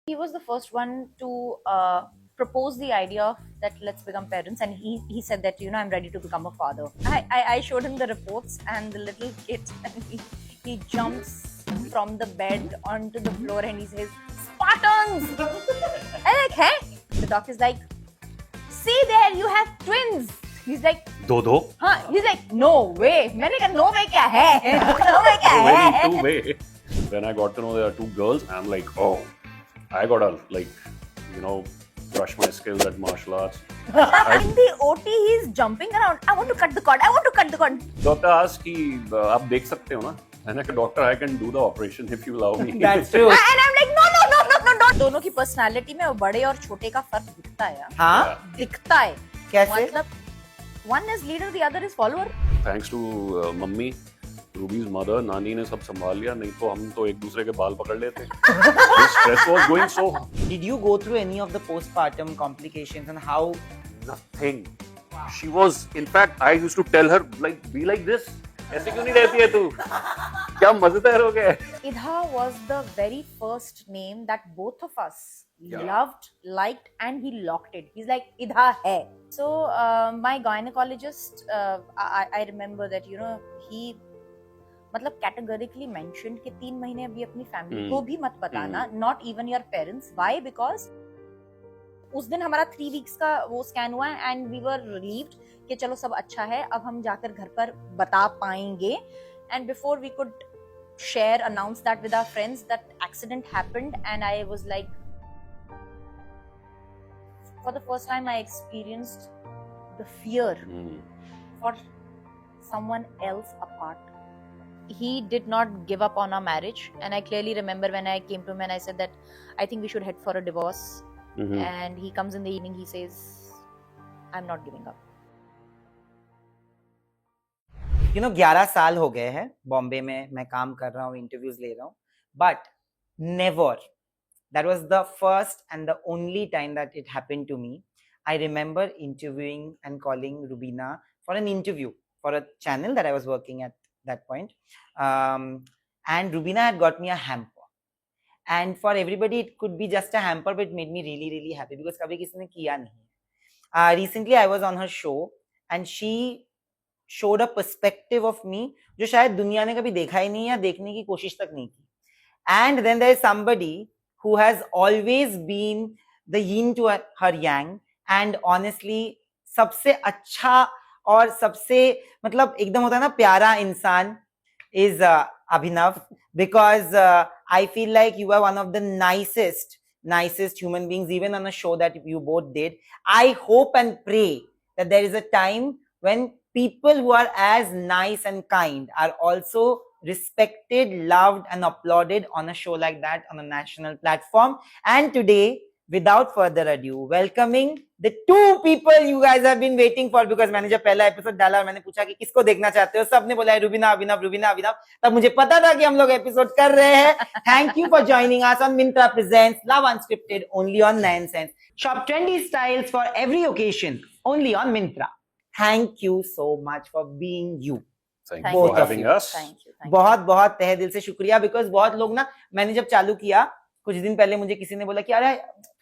He was the first one to propose the idea of that let's become parents, and he said that I'm ready to become a father. I showed him the reports and the little kid, and he jumps from the bed onto the floor and he says, Spartans! I'm like, hey? The doctor's like, see there, you have twins. He's like, दो हाँ. He's like, no way. मैंने कहा no way क्या है? No way क्या है? No way. When I got to know there are two girls, I'm like, oh, I gotta brush my skills at martial arts. In the OT, he's jumping around. I want to cut the cord. I want to cut the cord. Doctor asked कि आप देख सकते हो ना? मैंने कहा doctor, I can do the operation if you allow me. That's true. And I'm like, no. दोनों की पर्सनालिटी में बड़े और छोटे का फर्क दिखता है. हाँ? दिखता है. कैसे? मतलब one is leader, the other is follower. Thanks to mummy, Ruby's mother, नानी ने सब संभाल लिया, नहीं तो हम तो एक दूसरे के बाल पकड़ लेते. The stress was going so. Did you go through any of the postpartum complications and how? Nothing. She was, in fact, I used to tell her, like, be like this. ऐसे क्यों नहीं रहती है तू? क्या मजेदार हो गया? Idha was the very first name that both of us loved, liked, and he locked it. He's like, Idha hai. So my gynecologist, I remember that he मतलब categorically mentioned कि 3 महीने अभी अपनी फैमिली को भी मत बताना, not even your parents. Why? Because उस दिन हमारा 3 weeks का वो स्कैन हुआ and we were relieved कि चलो सब अच्छा है, अब हम जाकर घर पर बता पाएंगे. And before we could announce that with our friends, that accident happened, and I was like, for the first time I experienced the fear for someone else apart. He did not give up on our marriage, and I clearly remember when I came to him and I said that I think we should head for a divorce. And he comes in the evening, he says, I'm not giving up. 11 साल हो गए हैं बॉम्बे में मैं काम कर रहा हूँ, इंटरव्यूज ले रहा हूँ, but never, that was the first and the only time that it happened to me. I remember interviewing and calling Rubina for an interview for a channel that I was working at that point, and Rubina had got me a hamper, and for everybody it could be just a hamper, but it made me really really happy because कभी किसी ने किया नहीं. Recently I was on her show and she showed a perspective of me जो शायद दुनिया ने कभी देखा ही नहीं या देखने की कोशिश तक नहीं की. And then there is somebody who has always been the yin to her yang, and honestly सबसे अच्छा और सबसे मतलब एकदम होता है ना प्यारा इंसान is Abhinav, because I feel like you are one of the nicest human beings, even on a show that you both did. I hope and pray that there is a time when people who are as nice and kind are also respected, loved, and applauded on a show like that on a national platform. And today, without further ado, welcoming the two people you guys have been waiting for, because मैंने जब पहला episode डाला और मैंने पूछा कि किसको देखना चाहते हो, सबने बोला है रुबीना अभिनव. तब मुझे पता था कि हम लोग एपिसोड कर रहे हैं. Thank you for joining us on Myntra Presents Love Unscripted, only on 9 Cents. Shop trendy styles for every occasion, only on Myntra. Thank you so much for being you. Thank you for having us. Thank you. बहुत बहुत तहे दिल से शुक्रिया, because बहुत लोग ना, मैंने जब चालू किया कुछ दिन पहले मुझे किसी ने बोला कि अरे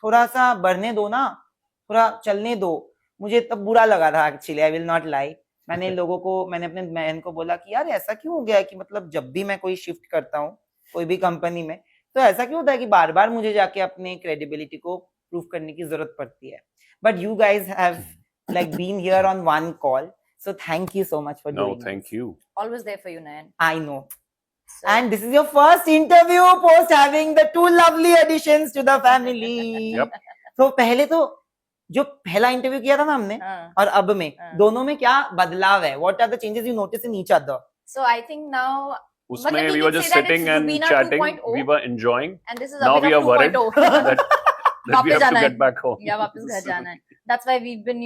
थोड़ा सा बढ़ने दो ना, थोड़ा चलने दो. मुझे तब बुरा लगा था actually, I will not lie. मैंने अपने बहन को बोला कि यार ऐसा क्यों हो गया कि मतलब जब भी मैं कोई शिफ्ट करता हूँ कोई भी कंपनी में, तो ऐसा क्यों होता है कि बार बार मुझे जाके अपने क्रेडिबिलिटी को प्रूव करने की जरूरत पड़ती है. But you guys have like been here on one call, so thank you so much for doing No, thank you. Always there for you, Nayan. I know. So, and this is your first interview post having the two lovely additions to the family. Yep. So पहले तो जो पहला interview किया था ना हमने और अब में दोनों में क्या बदलाव है? What are the changes you notice in each other? So I think now उसमें we were just sitting and chatting, we were enjoying. And this is now we are worried that we have to get back home. Yeah, वापस घर जाना है. That's why we've been,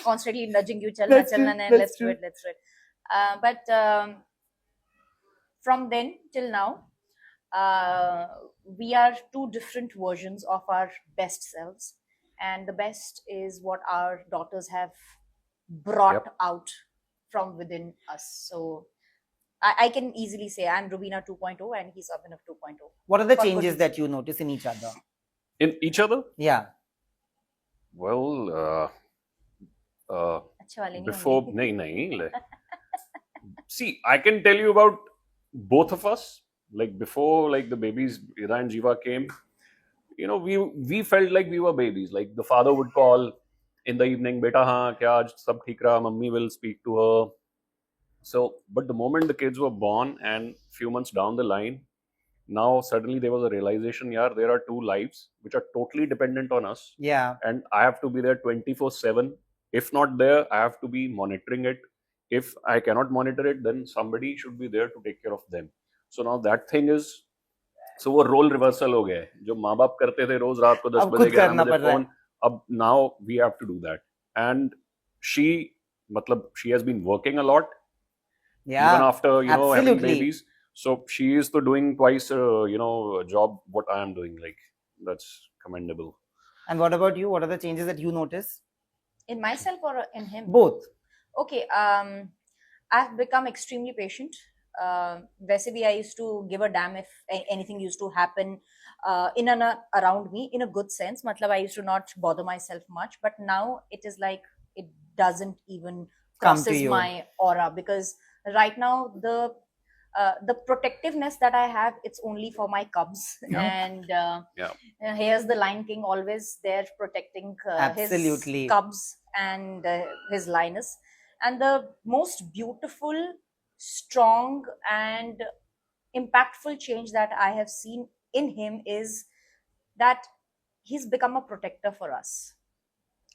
constantly nudging you, चलना है, let's do it. But from then till now, we are two different versions of our best selves, and the best is what our daughters have brought out from within us. So I can easily say I'm Rubina 2.0 and he's Abhinav 2.0. What are the changes that you notice in each other? In each other? Yeah. Well, अच्छे वाले नहीं before, होंगे. nahi. See, I can tell you about both of us. Like before, like the babies, Ida and Jiva came, we felt like we were babies. Like the father would call in the evening, "Beta, haan, kya aaj sab theek raha?" Mummy will speak to her. So, but the moment the kids were born and few months down the line, now suddenly there was a realization, yeah, there are two lives which are totally dependent on us, Yeah. and I have to be there 24/7. If not there, I have to be monitoring it. If I cannot monitor it, then somebody should be there to take care of them. So now that thing is, so वो role reversal हो गया है. जो माँ बाप करते थे रोज रात को 10 अब बजे खुद 11 करना बजे पड़ रहा है. फोन, अब now we have to do that. And she, मतलब she has been working a lot even Yeah. after having Absolutely. babies. So she is to doing twice a job what I am doing. Like that's commendable. And what about you? What are the changes that you notice? In myself or in him? Both. Okay. I've become extremely patient. वैसे भी I used to give a damn if anything used to happen in and around me in a good sense. मतलब I used to not bother myself much, but now it is like it doesn't even Come to crosses you. my aura, because right now the protectiveness that I have, it's only for my cubs. And here's the Lion King always there protecting Absolutely. his cubs and his lioness. And the most beautiful, strong, and impactful change that I have seen in him is that he's become a protector for us.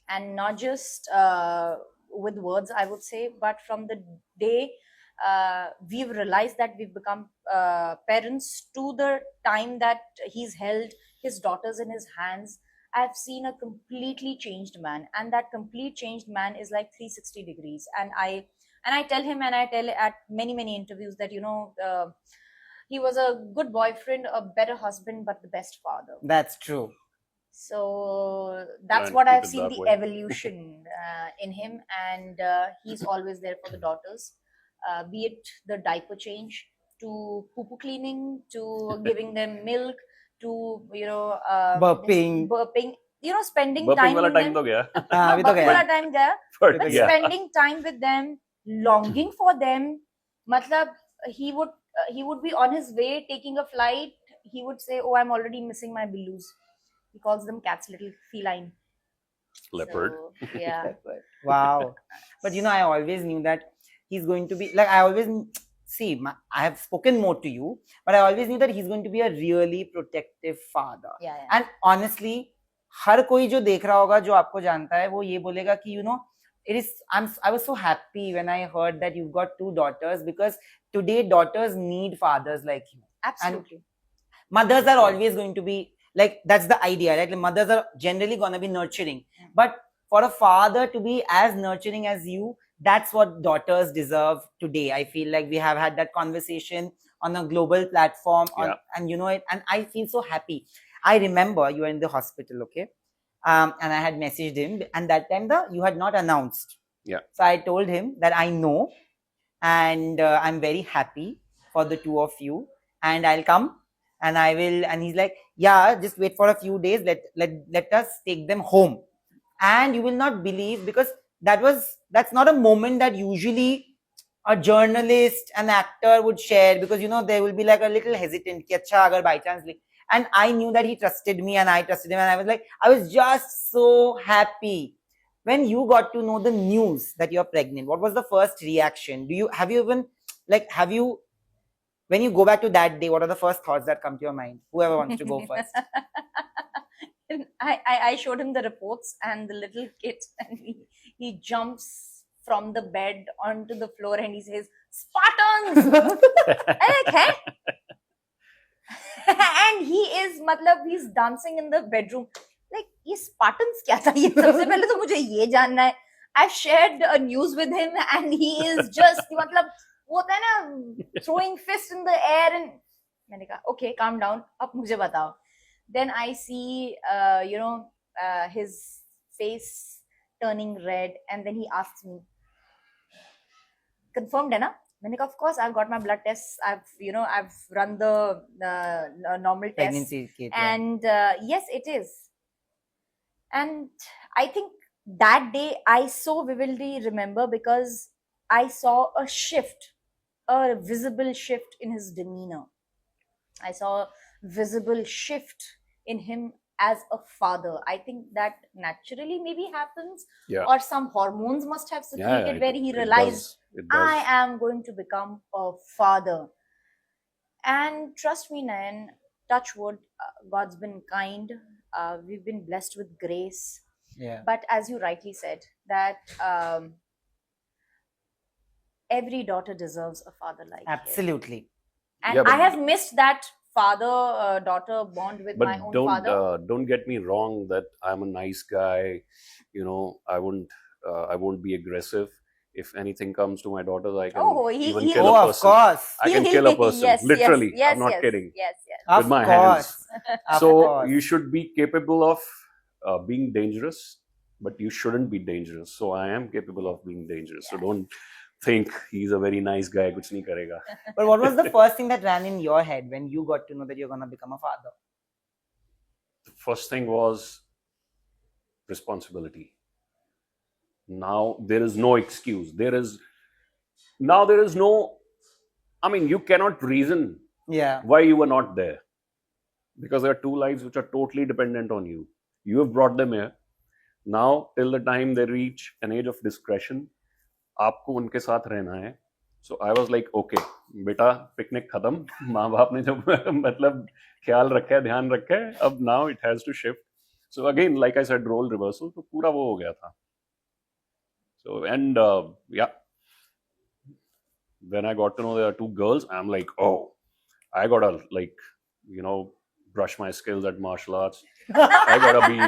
And not just with words, I would say, but from the day we've realized that we've become parents to the time that he's held his daughters in his hands, I've seen a completely changed man. And that complete changed man is like 360 degrees. And I tell him, and I tell at many interviews that he was a good boyfriend, a better husband, but the best father. That's true. So that's And what keep I've it seen, that the way. evolution in him. And he's always there for the daughters, be it the diaper change, to poo cleaning, to giving them milk, to Burping. spending Burping time wala with time them. to gaya. हाँ, अभी तो Burp गया. wala time gaya, But but yeah. spending time with them, longing for them. Matlab, he would be on his way taking a flight. He would say, "Oh, I'm already missing my billus." He calls them cats, little feline. Leopard. So, yeah. Wow. But I always knew that he's going to be like, I always see, I have spoken more to you, but I always knew that he's going to be a really protective father. Yeah. And honestly, हर कोई जो देख रहा होगा, जो आपको जानता है, वो ये बोलेगा कि I was so happy when I heard that you've got 2 daughters, because today daughters need fathers like you. Absolutely. And mothers are always going to be like, that's the idea, right? Like, mothers are generally going to be nurturing, but for a father to be as nurturing as you, that's what daughters deserve today. I feel like we have had that conversation on a global platform, and and I feel so happy. I remember you were in the hospital, okay? And I had messaged him, and that time you had not announced. Yeah. So I told him that I know, and I'm very happy for the two of you, and I'll come, and I will. And he's like, yeah, just wait for a few days. Let us take them home. And you will not believe, because that's not a moment that usually a journalist, an actor would share, because there will be like a little hesitant ki acha agar by chance. And I knew that he trusted me, and I trusted him, and I was like, I was just so happy. When you got to know the news that you're pregnant, what was the first reaction? When you go back to that day, what are the first thoughts that come to your mind? Whoever wants to go first. I showed him the reports and the little kid, and he jumps from the bed onto the floor and he says, "Spartans!" I'm like, "Hey?" And he's dancing in the bedroom. Like, ये Spartans क्या था? ये सबसे पहले तो मुझे ये जानना है. I've shared a news with him, and he is just वो होता है ना, throwing fist in the air, and मैंने कहा, "Okay, calm down. अब मुझे बताओ." Then I see, his face turning red, and then he asks me, "Confirmed है ना?" मैंने कहा, of course, I've got my blood tests. I've run the normal tests, Pregnancy kit. Yeah. and yes, it is. And I think that day I so vividly remember because I saw a shift, a visible shift in his demeanor. I saw a visible shift in him as a father. I think that naturally maybe happens, Yeah. or some hormones must have secreted where he it realized, does. It does. I am going to become a father. And trust me, Nayan, touch wood, God's been kind. We've been blessed with grace. Yeah. But as you rightly said, that every daughter deserves a father like him. Absolutely. And Yeah, but- I have missed that father-daughter bond with my But own father. don't get me wrong that I'm a nice guy. You know, I won't be aggressive. If anything comes to my daughters, I can Oh, even he- kill Oh, a of person. course. I can kill a person. Yes, Literally. yes, I'm not yes, kidding. Yes, yes. Of With my course. Of So course. you should be capable of being dangerous, but you shouldn't be dangerous. So I am capable of being dangerous. So Yes. don't think he's a very nice guy. Kuch nahi karega. But what was the first thing that ran in your head when you got to know that you're gonna become a father? The first thing was responsibility. Now there is no excuse. There is no. I mean, you cannot reason Yeah. why you were not there, because there are two lives which are totally dependent on you. You have brought them here. Now, till the time they reach an age of discretion, आपको उनके साथ रहना है. So I was like, okay, बेटा picnic खत्म. माँ बाप ने जब मतलब ख्याल रखा है, ध्यान रखा है, अब now it has to shift. So again, like I said, role reversal. तो पूरा वो हो गया था. So and yeah, when I got to know there are two girls, I'm like, oh, I gotta brush my skills at martial arts. I gotta be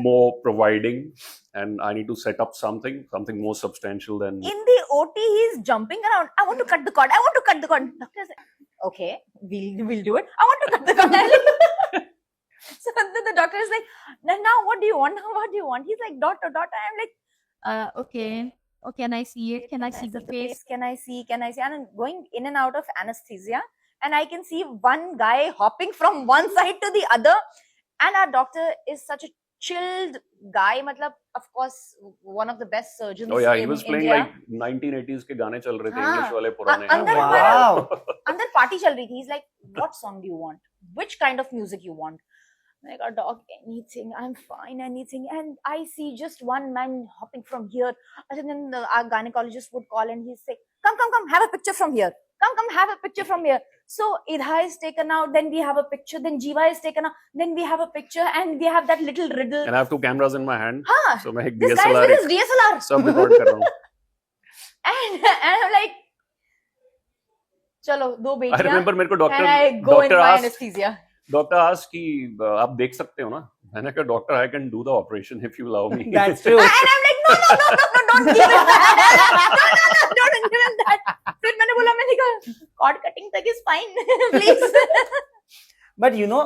more providing, and I need to set up something more substantial than. In the OT, he's jumping around. I want to cut the cord. I want to cut the cord. Doctor is like, okay, we'll do it. I want to cut the cord. So the doctor is like, now what do you want? Now what do you want? He's like, daughter. I'm like, Okay. Oh, can I see it? Can I see the face? Can I see? And I'm going in and out of anesthesia, and I can see one guy hopping from one side to the other. And our doctor is such a chilled guy. Matlab, of course, one of the best surgeons. Oh yeah, he in was playing India. like 1980s के गाने चल रहे थे, हाँ. English वाले पुराने. अंदर I'm like, Wow. अंदर party चल रही थी. He's like, what song do you want? Which kind of music you want? I'm like, doc, anything. I'm fine, anything. And I see just one man hopping from here. And then our gynecologist would call and he'd say, come, have a picture from here. Come, have a picture from here. So Idha is taken out, then we have a picture, then Jiva is taken out, then we have a picture, and we have that little riddle. And I have two cameras in my hand, Huh, so मैं एक this guy is DSLR with his DSLR. सब record कर रहा हूँ. And I'm like, चलो दो I बेटियां. remember मेरे को And I go in my anesthesia. doctor asked कि आप देख सकते हो ना? मैंने कहा doctor, I can do the operation if you allow me. That's true. And I'm like, no, don't give him that. No, don't give him that. फिर मैंने कहा, cord cutting तक is fine, please. But you know,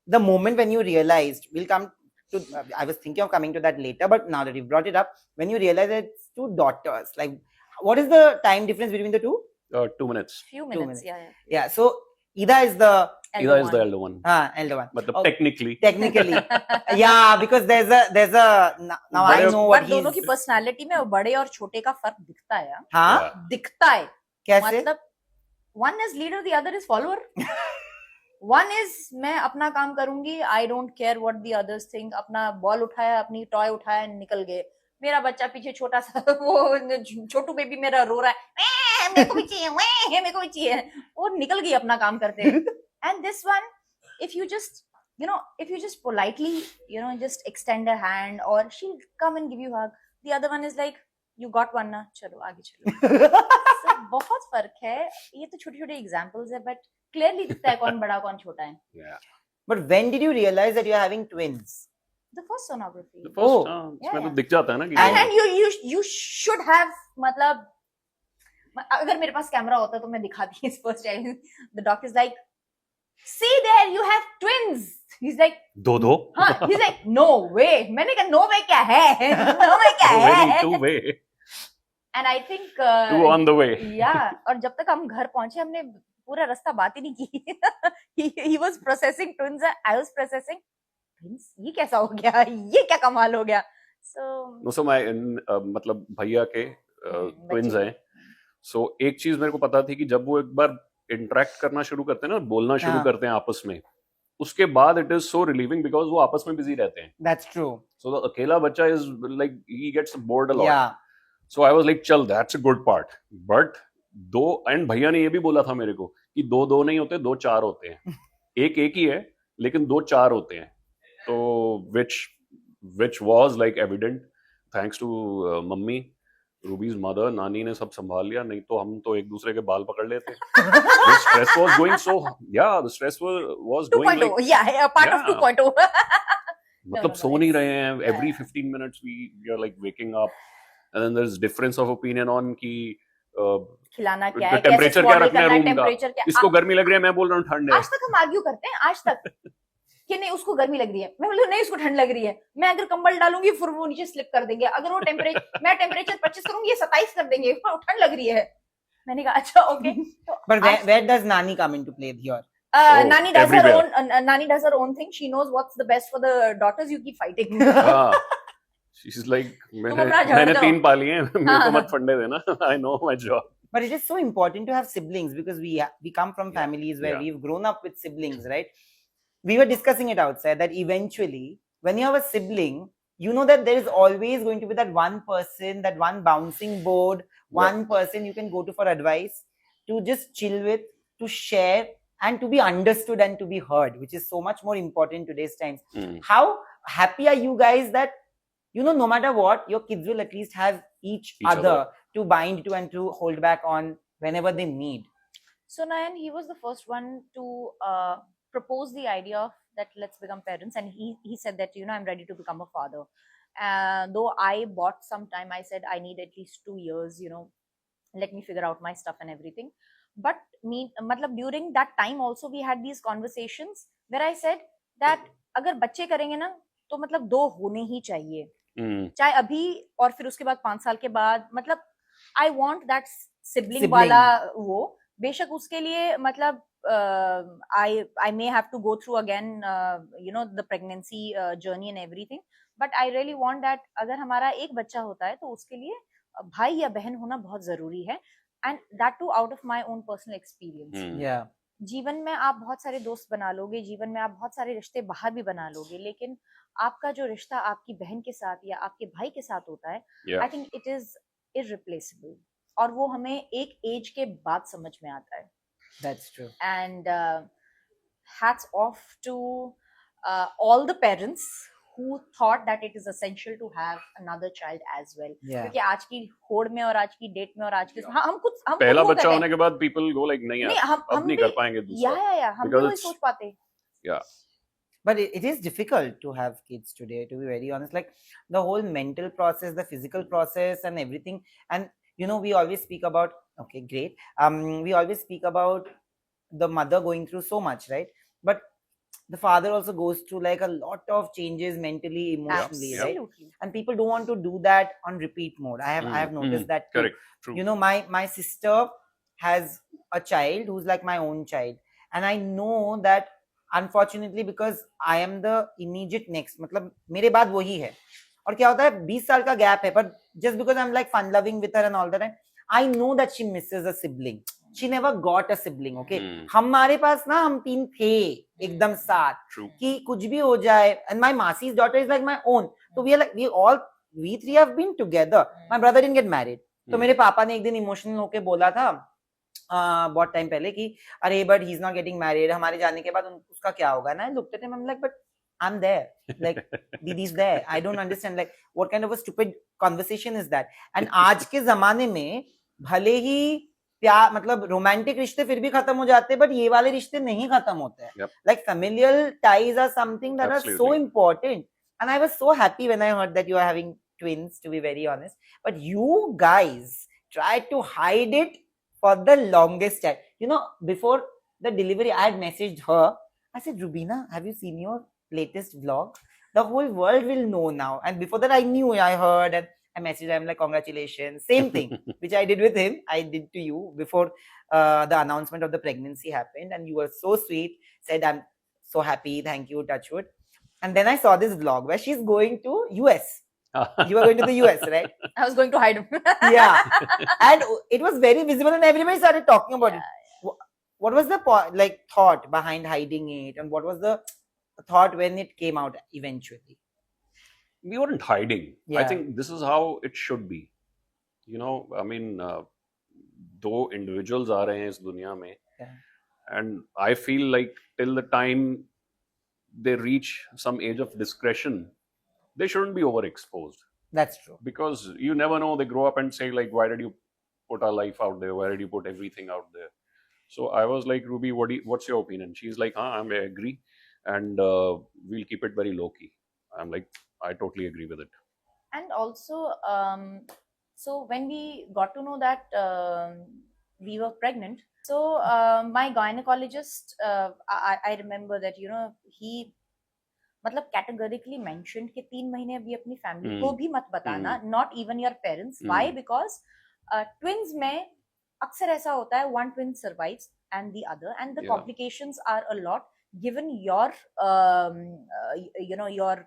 the moment when you realized, we'll come to, I was thinking of coming to that later, but now that you brought it up, when you realize that it's two daughters, like, what is the time difference between the two? 2 minutes. Few minutes, minutes, yeah. Yeah, so Ida is the Ida is the elder one. elder one. मतलब Oh, technically. technically, yeah, because there's a now I know what But दोनों की he's. personality में बड़े और छोटे का फर्क दिखता है. हाँ, Yeah. दिखता है. कैसे? मतलब one is leader, the other is follower. One is मैं अपना काम करूंगी, I don't care what the others think. अपना बॉल उठाया, अपनी टॉय उठाया, निकल गए. मेरा बच्चा पीछे छोटा सा वो छोटू बेबी मेरा रो रहा है, मेरे को भी चाहिए, मेरे को भी चाहिए. वो निकल गई अपना काम करते. And this one, if you just politely, just extend a hand, or she'll come and give you a hug. The other one is like, you got one ना, चलो आगे चलो. So, बहुत फर्क है. ये तो छोटे-छोटे examples है, but clearly दिखता है कौन बड़ा कौन छोटा है. Yeah. But when did you realize that you're having twins? The first sonography. The first, Oh. इसमें Yeah, तो yeah. दिख जाता है ना कि And you should have, मतलब अगर मेरे पास कैमरा होता तो मैं दिखाती इस first time. The doctor is like, see there, you have twins. He's like, दो हाँ. He's like, no way. मैंने कहा no way क्या है? No way क्या Very है? two way. and I think Two on the way. yeah, और जब तक हम घर पहुंचे हमने पूरा रास्ता बात ही नहीं की. he was processing twins, I was processing twins. ये कैसा हो गया, ये क्या कमाल हो गया. So No, so my मतलब भैया के ट्विंस हैं. So एक चीज मेरे को पता थी कि जब वो एक बार इंटरेक्ट करना शुरू करते हैं ना, बोलना शुरू हाँ. करते हैं आपस में, उसके बाद it is so relieving because वो आपस में बिजी रहते हैं. That's true. So the अकेला बच्चा is like he gets bored a lot. Yeah. So I was like, चल that's a good part. But though, and भैया ने ये भी बोला था मेरे को कि दो दो नहीं होते, दो चार होते हैं. एक ही है लेकिन दो चार होते हैं. तो which was like evident thanks to mummy, रूबीज mother. नानी ने सब संभाल लिया, नहीं तो हम तो एक दूसरे के बाल पकड़ लेते. The stress was going so, yeah, the stress was going 2.0, like, yeah, part of Yeah. 2.0. मतलब सो नहीं रहे हैं. Every 15 minutes we are like waking up, and then there's difference of opinion on कि खिलाना क्या है, कैसे टेम्परेचर क्या swaddle रखना है करना है, रूम का. टेम्परेचर क्या. इसको गर्मी लग रही है, मैं बोल रहा हूँ ठंड है. आज तक हम आर्ग्यू करते हैं, आज तक कि नहीं उसको गर्मी लग रही है, मैं बोलूँ नहीं उसको ठंड लग रही है. मैं अगर कंबल डालूंगी फिर वो नीचे स्लिप कर देंगे. अगर वो टेम्परेचर मैं टेम्परेचर 25 करूंगी ये 27 कर देंगे, ठंड लग रही है. मैंने कहा अच्छा okay. But where does Nani come into play here? Nani does her everywhere. own. Nani does her own thing. She knows what's the best for the daughters. You keep fighting. हाँ. She's like, अपना झाड़ मैंने दो. 3 पाली हैं, मेरे को हाँ. मत फंडे देना. I know my job. But it is so important to have siblings because we come from families where Yeah. we've grown up with siblings, right? We were discussing it outside that eventually, when you have a sibling, you know that there is always going to be that one person, that one bouncing board, one person you can go to for advice, to just chill with, to share, and to be understood and to be heard, which is so much more important in today's times. Hmm. How happy are you guys that, you know, no matter what, your kids will at least have each other to bind to and to hold back on whenever they need? So Nayan, he was the first one to propose the idea of that let's become parents, and he said that I'm ready to become a father. Though I bought some time, I said I need at least 2 years, let me figure out my stuff and everything. But matlab during that time also we had these conversations where I said that अगर बच्चे करेंगे ना तो मतलब 2 होने ही चाहिए. चाहे अभी और फिर उसके बाद 5 साल के बाद. मतलब I want that sibling वाला वो. बेशक उसके लिए मतलब I may have to go through again the pregnancy journey and everything, but I really want that अगर हमारा एक बच्चा होता है तो उसके लिए भाई या बहन होना बहुत जरूरी है. And that too out of my own personal experience. Yeah. जीवन में आप बहुत सारे दोस्त बना लोगे, जीवन में आप बहुत सारे रिश्ते बाहर भी बना लोगे, लेकिन आपका जो रिश्ता आपकी बहन के साथ या आपके भाई के साथ होता है, I think it is irreplaceable. और वो हमें एक एज के बाद समझ में आता है. That's true. And hats off to all the parents who thought that it is essential to have another child as well. Yeah. क्योंकि आज की होड़ में और आज की डेट में और आज के हम पहला बच्चा होने के बाद people go like नहीं यार, हम अब नहीं कर पाएंगे दूसरा. या हम भी सोच पाते. Yeah. But it is difficult to have kids today, to be very honest. Like the whole mental process, the physical process, and everything. And we always speak about, okay, great. We always speak about the mother going through so much, right? But the father also goes through like a lot of changes mentally, emotionally, right? And people don't want to do that on repeat mode. I have noticed that too. Correct. True. My sister has a child who's like my own child, and I know that unfortunately because I am the immediate next, मतलब मेरे बाद वही है. और क्या होता है 20 साल का गैप है, but just because I'm like fun loving with her and all that, I know that she misses a sibling. She never got a sibling, okay? हमारे पास ना हम 3 थे एकदम साथ कि कुछ भी हो जाए, and my Masi's daughter is like my own. So we are like we 3 have been together. My brother didn't get married. तो मेरे पापा ने एक दिन इमोशनल होके बोला था बहुत टाइम पहले कि अरे but he is not getting married, हमारे जाने के बाद उसका क्या होगा ना. Looked at him, I am like but I am there, like दीदी is there. I don't understand like what kind of a stupid conversation is that. And आज के जमाने में भले ही प्यार मतलब रोमांटिक रिश्ते फिर भी खत्म हो जाते हैं, बट ये वाले रिश्ते नहीं खत्म होते हैं. Like familial ties are something that are so important. And I was so happy when I heard that you are having twins, to be very honest. But you guys tried to hide it for the longest time. Before the delivery, I had messaged her. I said, Rubina, have you seen your latest vlog? The whole world will know now. And before that, I knew, I heard. And I messaged her, I'm like, congratulations. Same thing, which I did with him, I did to you before the announcement of the pregnancy happened. And you were so sweet, said, I'm so happy, thank you, touch wood. And then I saw this vlog where she's going to US. You were going to the US, right? I was going to hide him. Yeah. And it was very visible and everybody started talking about it. What was the thought behind hiding it, and what was the thought when it came out eventually? We weren't hiding. I Yeah. think this is how it should be. You know, I mean, दो individuals आ रहे हैं इस दुनिया में, Yeah. and I feel like till the time they reach some age of discretion, they shouldn't be overexposed, That's true. because you never know. They grow up and say like, why did you put our life out there? Why did you put everything out there? So I was like, Ruby, what's your opinion? She's like, I agree, and we'll keep it very low key. I'm like, I totally agree with it. And also, so when we got to know that we were pregnant, so my gynecologist, I remember that, you know, he मतलब categorically mentioned कि 3 महीने अभी अपनी family को भी मत बताना, not even your parents. Why? Because twins में अक्सर ऐसा होता है, one twin survives and the other, and the Yeah. complications are a lot given your you know, your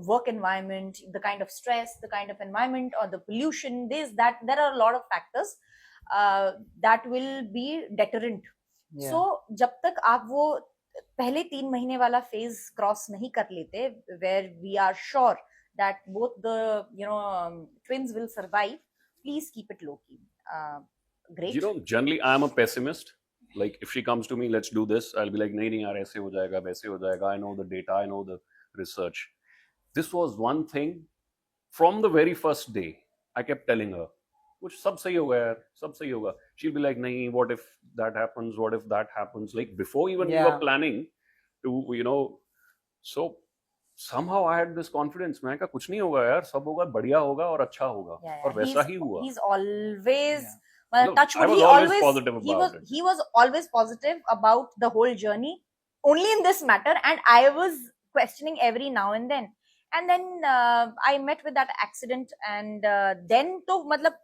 work environment, the kind of stress, the kind of environment, or the pollution, this, that, there are a lot of factors that will be deterrent. Yeah. So जब तक आप वो पहले 3 महीने वाला phase cross नहीं कर लेते, where we are sure that both the, you know, twins will survive, please keep it low key. Great. You know, generally I am a pessimist. Like if she comes to me, let's do this, I'll be like, नहीं नहीं यार, ऐसे हो जाएगा, वैसे हो जाएगा. I know the data, I know the research. This was one thing from the very first day. I kept telling her, कुछ सब सही होगा यार, सब सही होगा. She'll be like, नहीं, what if that happens? What if that happens? Like before even we were planning to, you know, so somehow I had this confidence. मैं कहा कुछ नहीं होगा यार, सब होगा, बढ़िया होगा और अच्छा होगा. और वैसा ही हुआ. He's always No, touch wood, I was he always always positive about it. He was always positive about the whole journey, only in this matter, and I was questioning every now and then. And then I met with that accident, and then तो मतलब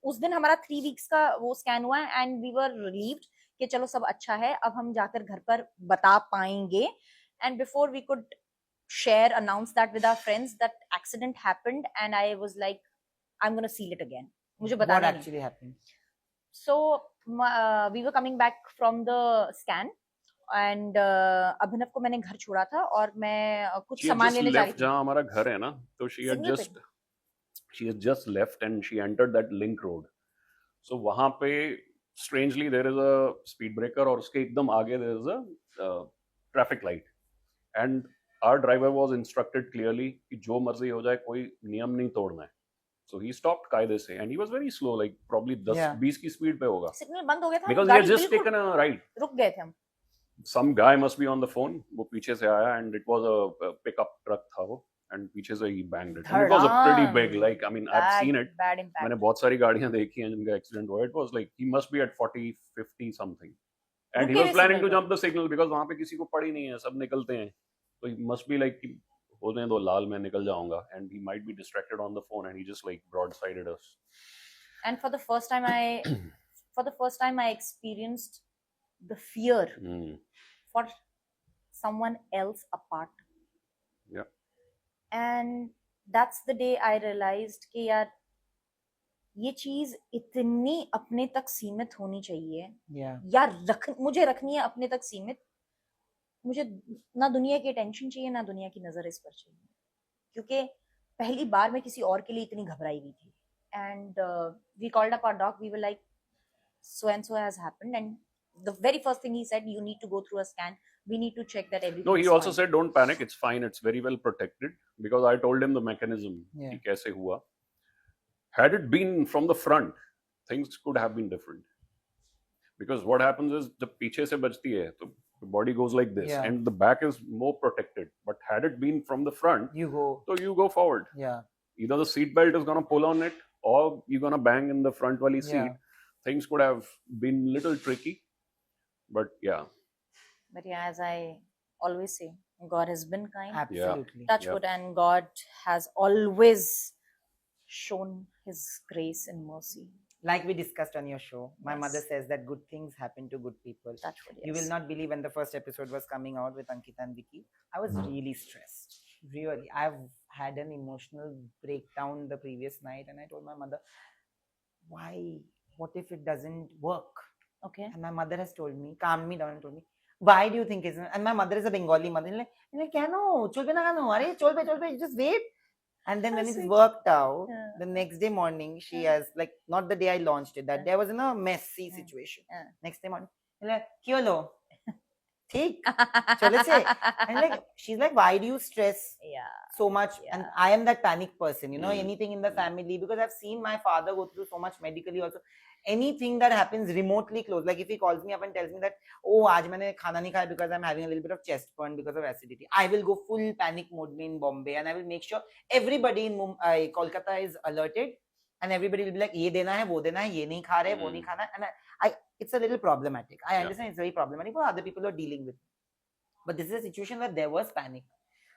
उस दिन हमारा 3 weeks का वो scan हुआ, and we were relieved कि चलो सब अच्छा है, अब हम जाकर घर पर बता पाएंगे. And before we could announce that with our friends, that accident happened, and I was like, I'm gonna seal it again. मुझे बताना What नहीं. actually happened? So we were coming back from the scan, and अभिनव को मैंने घर छोड़ा था और मैं कुछ सामान लेने जा रही थी. जहाँ हमारा घर है ना, तो she had just left and she entered that link road. So वहाँ पे strangely there is a speed breaker और उसके एकदम आगे there is a traffic light, and our driver was instructed clearly कि जो मर्जी हो जाए कोई नियम नहीं तोड़ना है. So he stopped कायदे से, and he was very slow, like probably 10-20 की speed पे होगा. सिग्नल बंद हो गया था, Because he had just taken a ride. रुक गए थे हम. Some guy must be on the phone. वो पीछे से आया, and it was a pickup truck था वो, and पीछे से he banged it. And it was a pretty big, like I mean I've seen it. Bad impact. मैंने बहुत सारी गाड़ियाँ देखी हैं जिनका एक्सीडेंट हुआ. It was like he must be at 40-50 something, and he was planning to jump the signal because वहाँ पे किसी को पड़ी नहीं है, सब निकलते हैं. So he must be like बोलने दो लाल मैं निकल जाऊंगा, and he might be distracted on the phone, and he just like broadsided us. And for the first time I experienced the fear for someone else apart. Yeah. And that's the day I realized कि यार ये चीज इतनी अपने तक सीमित होनी चाहिए. Yeah. यार मुझे रखनी है अपने तक सीमित. मुझे ना दुनिया की अटेंशन चाहिए, ना दुनिया की नजर इस पर चाहिए, क्योंकि पहली बार मैं किसी और के लिए इतनी घबराई हुई थी. And we called up our doc. We were like, so and so has happened, and the very first thing he said, you need to go through a scan. We need to check that everything. No, he is also fine. said don't panic. It's fine. It's very well protected, because I told him the mechanism. Yeah. कि कैसे हुआ. Had it been from the front, things could have been different. Because what happens is जब पीछे से बजती है तो the body goes like this, Yeah. and the back is more protected. But had it been from the front, You go. so you go forward. Yeah. Either the seat belt is gonna pull on it, or you're gonna bang in the front wali seat. Yeah. Things could have been little tricky, but yeah. But yeah, as I always say, God has been kind. Absolutely. Touch Yeah. wood, and God has always shown His grace and mercy. Like we discussed on your show, my mother Yes. says that good things happen to good people. Touch wood, You will yes. not believe, when the first episode was coming out with Ankita and Vicky, I was really stressed. Really, I've had an emotional breakdown the previous night, and I told my mother, why? What if it doesn't work? Okay. And my mother has told me, calmed me down and told me, why do you think it's not? And my mother is a Bengali mother. I'm like, keno? Cholbe na keno? Are cholbe, just wait. And then when How it's sweet. worked out, Yeah. the next day morning, she Yeah. has, like, not the day I launched it, that Yeah. day I was in a messy Yeah. situation. Yeah. Next day morning, like, kyun lo? Theek. Chole se. And like, she's like, why do you stress Yeah. so much? And Yeah. I am that panic person, you know, Mm. anything in the family, because I've seen my father go through so much medically also. Anything that happens remotely close, like if he calls me up and tells me that, oh, aaj maine khana nahi khaya because I'm having a little bit of chest burn because of acidity, I will go full panic mode in Bombay, and I will make sure everybody in Kolkata is alerted, and everybody will be like, ye dena hai, wo dena hai, ye nahi kha rahe, wo nahi khana. And it's a little problematic. I Yeah. understand it's very problematic for other people who are dealing with it. But this is a situation where there was panic.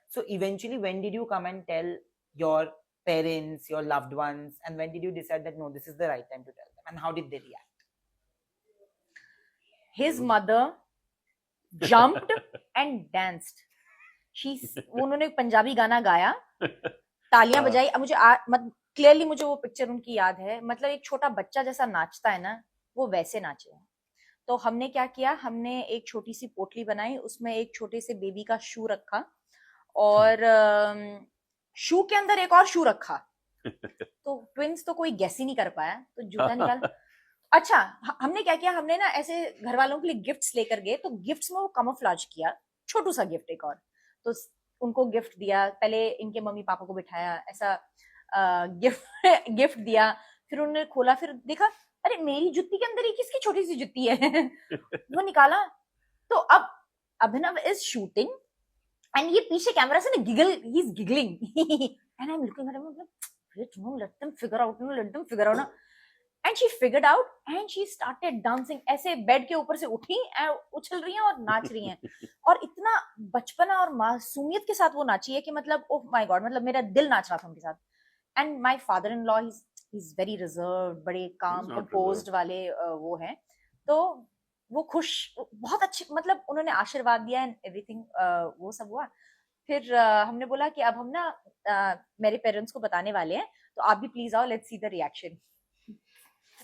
So eventually, when did you come and tell your parents, your loved ones, and when did you decide that no, this is the right time to tell them, and how did they react? His mother jumped and danced. उन्होंने एक पंजाबी गाना गाया, तालियां हाँ। बजाई. अब मुझे clearly मुझे वो पिक्चर उनकी याद है. मतलब एक छोटा बच्चा जैसा नाचता है ना, वो वैसे नाचे. तो हमने क्या किया, हमने एक छोटी सी पोटली बनाई, उसमें एक छोटे से बेबी का शू रखा, और शू के अंदर एक और शू रखा. तो ट्विंस तो कोई गैस ही नहीं कर पाया, तो जूता निकाल. अच्छा, हमने क्या किया, हमने ना ऐसे घर वालों के लिए गिफ्ट्स लेकर गए, तो गिफ्ट्स में वो कमोफ्लाज किया, छोटू सा गिफ्ट एक और. तो उनको गिफ्ट दिया, पहले इनके मम्मी पापा को बिठाया, ऐसा गिफ्ट दिया. फिर उन्होंने खोला, फिर देखा, अरे मेरी जुत्ती के अंदर ही किसकी छोटी सी जुत्ती है. वो निकाला. तो अब अभिनव इज शूटिंग, एंड ये पीछे कैमरा से ना he is giggling, and I am looking at him, let them figure out ना. And she figured out and she started dancing. ऐसे बेड के ऊपर से उठी, उछल रही हैं और नाच रही हैं. और इतना बचपना और मासूमियत के साथ वो नाची है कि मतलब ओह माय गॉड, मतलब मेरा दिल नाच रहा था उनके साथ. And my father in law, he's very reserved, बड़े काम not composed वाले वो हैं. तो वो खुश, बहुत अच्छे, मतलब उन्होंने आशीर्वाद दिया एंड एवरीथिंग, वो सब हुआ. फिर हमने बोला कि अब हम ना मेरे पेरेंट्स को बताने वाले हैं, तो आप भी प्लीज आओ, लेट्स सी द रिएक्शन.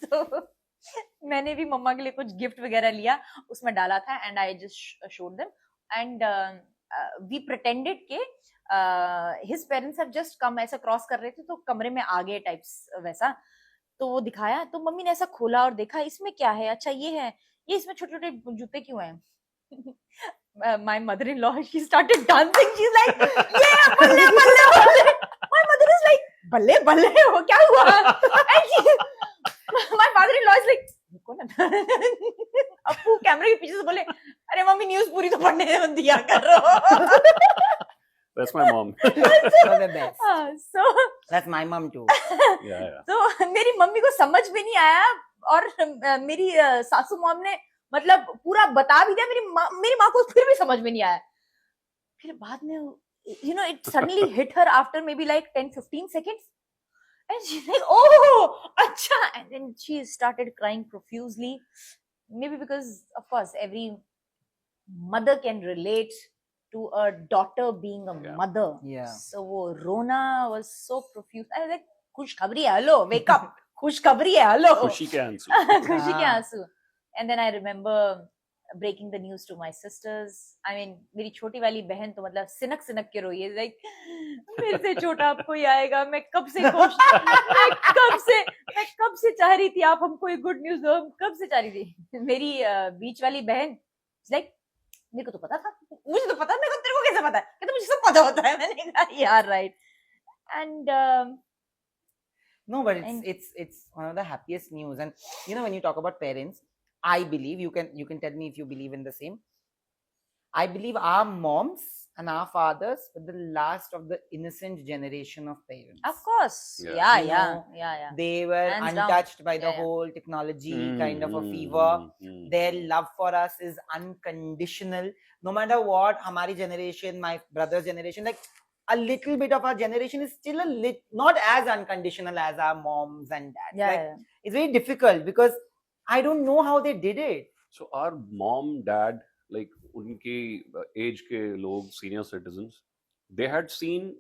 तो मैंने भी मम्मा के लिए कुछ गिफ्ट वगैरह लिया, उसमें डाला था, and I just showed them, and we pretended के his parents have just come, ऐसा क्रॉस कर रहे थे तो कमरे में आ गए टाइप्स वैसा. तो वो दिखाया, तो मम्मी ने ऐसा खोला और देखा, इसमें क्या है, अच्छा ये है, ये इसमें छोटे छोटे जूते क्यों हैं. My mother-in-law, she started dancing. She's like, yeah, balle, balle, balle. My mother is like, balle, balle, वो क्या हुआ? And my father-in-law is like, रुको ना. अपू कैमरे के पीछे से बोले, अरे मम्मी न्यूज़ पूरी तो पढ़ने दिया करो. That's my mom. So the best. So That's my mom too. Yeah. तो मेरी मम्मी को समझ में नहीं आया, और मेरी सासू मॉम ने मतलब पूरा बता भी दिया, मेरी माँ को फिर भी समझ में नहीं आया. फिर बाद में, you know, it suddenly hit her after maybe like 10-15 seconds, and she's like, oh, acha. And then she started crying profusely, maybe because of course every mother can relate to a daughter being a Yeah. mother. Yeah. So वो रोना was so profuse. I was like, खुशखबरी है, hello, wake up. खुशखबरी है, hello. खुशी के आंसू. खुशी के हाँ. आंसू. And then I remember breaking the news to my sisters. I mean, मेरी छोटी वाली बहन तो मतलब सिनक के रोई है, like मेरे से छोटा अब कोई आएगा, मैं कब से चाह रही थी आप हमको एक गुड न्यूज दो, कब से चाह रही थी. मेरी बीच वाली बहन like, मेरे को तो पता था, मुझे तो पता, मेरे को तेरे को कैसे पता है, कहते मुझे सब पता होता है. मैंने कहा यार right. And No, but And- it's one of the happiest news. And you know, when you talk about parents, I believe you can tell me if you believe in the same. I believe our moms and our fathers were the last of the innocent generation of parents. of course, Yeah. yeah. They were Hands down. untouched by the Yeah. whole technology Mm, kind of a mm, fever. mm. Their love for us is unconditional. No matter what, Hamari generation, my brother's generation, like a little bit of our generation is still not as unconditional as our moms and dads. Yeah, Like, yeah. it's very difficult because I don't know how they did it. So our mom, dad, like unki age ke log, senior citizens, they had seen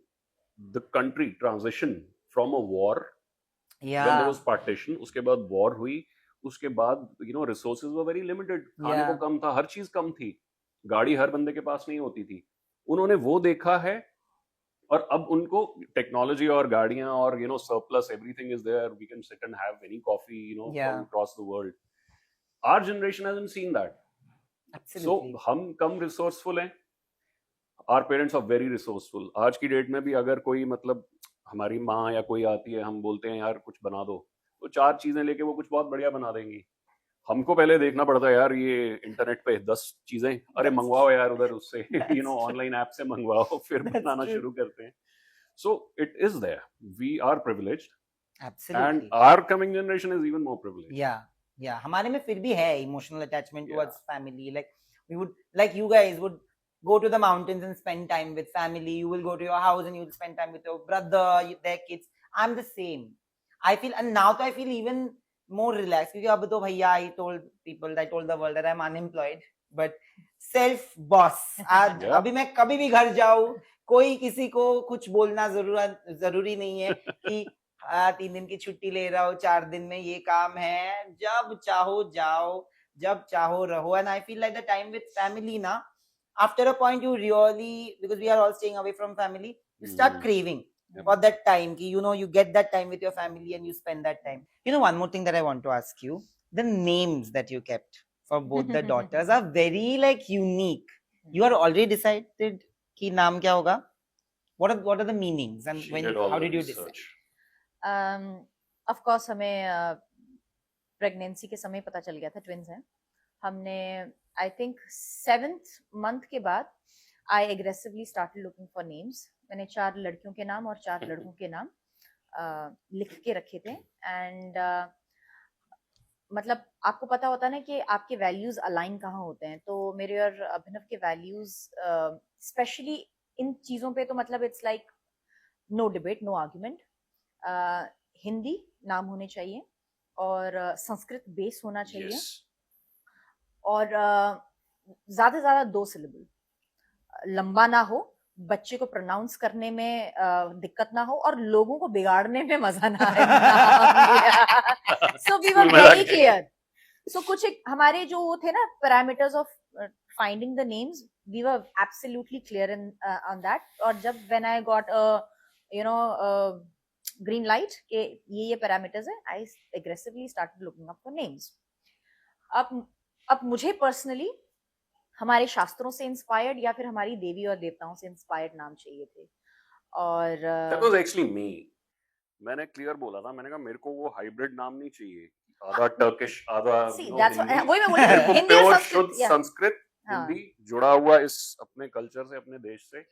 the country transition from a war when there Yeah. was partition. उसके बाद war हुई. उसके बाद resources were very limited. खाने को Yeah. कम था, हर चीज कम थी. गाड़ी हर बंदे के पास नहीं होती थी. उन्होंने वो देखा है और अब उनको टेक्नोलॉजी और गाड़ियां और surplus, everything is there. We can sit and have any coffee Yeah. from across the world. Our generation hasn't seen that. Absolutely. So हम कम resourceful हैं. Our parents are very resourceful. आज की डेट में भी अगर कोई मतलब हमारी माँ या कोई आती है, हम बोलते हैं यार कुछ बना दो, तो 4 चीजें लेके वो कुछ बहुत बढ़िया बना देंगी. हमको पहले देखना पड़ता है यार ये इंटरनेट पे 10 चीजें, अरे मंगवाओ यार उधर उससे ऑनलाइन ऐप से मंगवाओ, फिर बनाना true. शुरू करते हैं. So it is there. We are privileged, Absolutely. and our coming generation is even more privileged. Yeah. हमारे में फिर भी है emotional attachment Yeah. towards family. Like we would, like you guys would go to the mountains and spend time with family. You will go to your house and you will spend time with your brother, their kids. I'm the same. I feel, and now I feel even more relaxed क्योंकि अब तो भैया I told the world that I'm unemployed, but self boss. आज Yeah. अभी मैं कभी भी घर जाऊँ, कोई किसी को कुछ बोलना जरूरी नहीं है कि 3 दिन की छुट्टी ले रहा हूँ, 4 दिन में ये काम है. जब चाहो जाओ, जब चाहो रहो. And I feel like the time with family na, after a point you really, because we are all staying away from family, you start craving Yep. for that time ki, you get that time with your family and you spend that time. One more thing that I want to ask you, the names that you kept for both the daughters are very like unique. You are already decided ki naam kya hoga? What are the meanings and She did all how the did you decide? research. Of course हमें pregnancy के समय पता चल गया था twins हैं. हमने I think 7th month के बाद I aggressively started looking for names. मैंने 4 लड़कियों के नाम और 4 लड़कों के नाम लिख के रखे थे. एंड मतलब आपको पता होता ना कि आपके वैल्यूज अलाइन कहाँ होते हैं. तो मेरे और अभिनव के वैल्यूज स्पेशली इन चीजों पे तो मतलब it's like no debate, no argument. Hindi नाम होने चाहिए और संस्कृत बेस होना चाहिए. Yes. और ज्यादा से ज्यादा 2 syllable, लंबा ना हो, बच्चे को प्रोनाउंस करने में दिक्कत ना हो और लोगों को बिगाड़ने में मजा ना आए. So we were very clear. So कुछ एक हमारे जो वो थे ना parameters of finding the names, we were absolutely clear in on that. और जब when I got green light के ये पैरामीटर्स है, I aggressively started looking up for names. अब मुझे पर्सनली हमारे शास्त्रों से इंस्पायर्ड या फिर हमारी देवी और देवताओं से इंस्पायर्ड नाम चाहिए थे. और That was actually me. मैंने क्लियर बोला था, मैंने कहा मेरे को वो हाइब्रिड नाम नहीं चाहिए, आधा टर्किश आधा See, हिंदी. that's what- वही मैं बोल रही मेरे थी, को हिंदी और प्योर संस्कृत, शुद्ध yeah. संस्कृत, हाँ. हिंदी जुड़ा हुआ इस अपने कल्चर से, अपने देश से,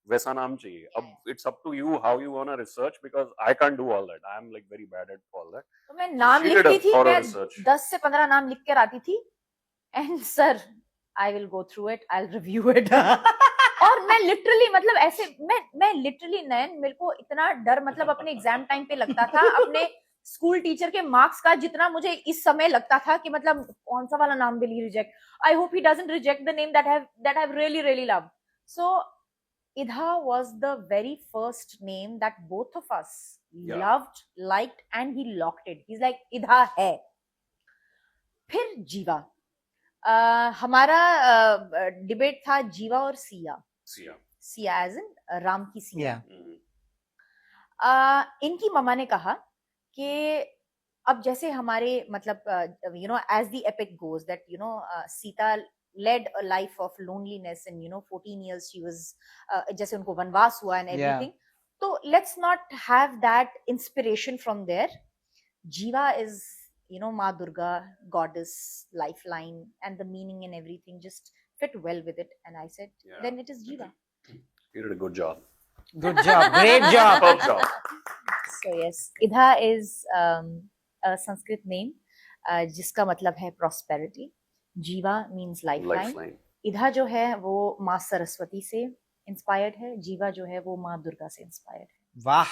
वैसा नाम चाहिए. अब it's up to you how you want to research, because I can't do all that. I am like very bad at all that. तो मैं नाम She did a लिखती थी, thorough मैं research. 10 से 15 नाम लिख कर आती थी. And sir I will go through it, I will review it. और मैं लिटरली मतलब ऐसे मैं लिटरली नयन, मेरे को इतना डर मतलब अपने एग्जाम टाइम पे लगता था अपने स्कूल टीचर के मार्क्स का, जितना मुझे इस समय लगता था कि मतलब कौन सा वाला नाम will he reject. I hope he doesn't reject the name that I really really love. So Idha was the very first name that both of us Yeah. loved, liked, and he locked it. He's like, Idha hai. फिर जीवा. हमारा debate था जीवा और Siya. Siya. Siya as in Ram की Siya. Yeah. इनकी मम्मा ने कहा कि अब जैसे हमारे मतलब as the epic goes that Sita led a life of loneliness and 14 years she was जैसे उनको वनवास हुआ and everything. So let's not have that inspiration from there. Jiva is Ma Durga, goddess, lifeline, and the meaning and everything just fit well with it. And I said, Yeah. then it is Jiva. You did a good job. Good job. Great job. Top job. So yes, Idha is a Sanskrit name जिसका मतलब है prosperity. जीवा means lifeline. Lifeline. इधा जो है वो माँ सरस्वती से inspired है, जीवा जो है वो माँ दुर्गा से इंस्पायर्ड है. Wow.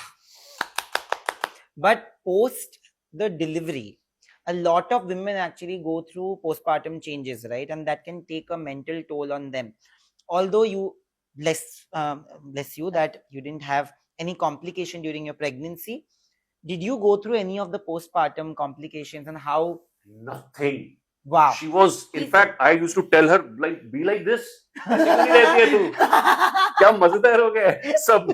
But post the delivery, a lot of women actually go through postpartum changes, right? And that can take a mental toll on them. Although you, bless you, that you didn't have any complication during your pregnancy. Did you go through any of the postpartum complications and how? Nothing. Wow. She was, in fact, I used to tell her, like, be like this. ऐसे क्यों नहीं रहती है तू? क्या मजेदार हो गया है सब.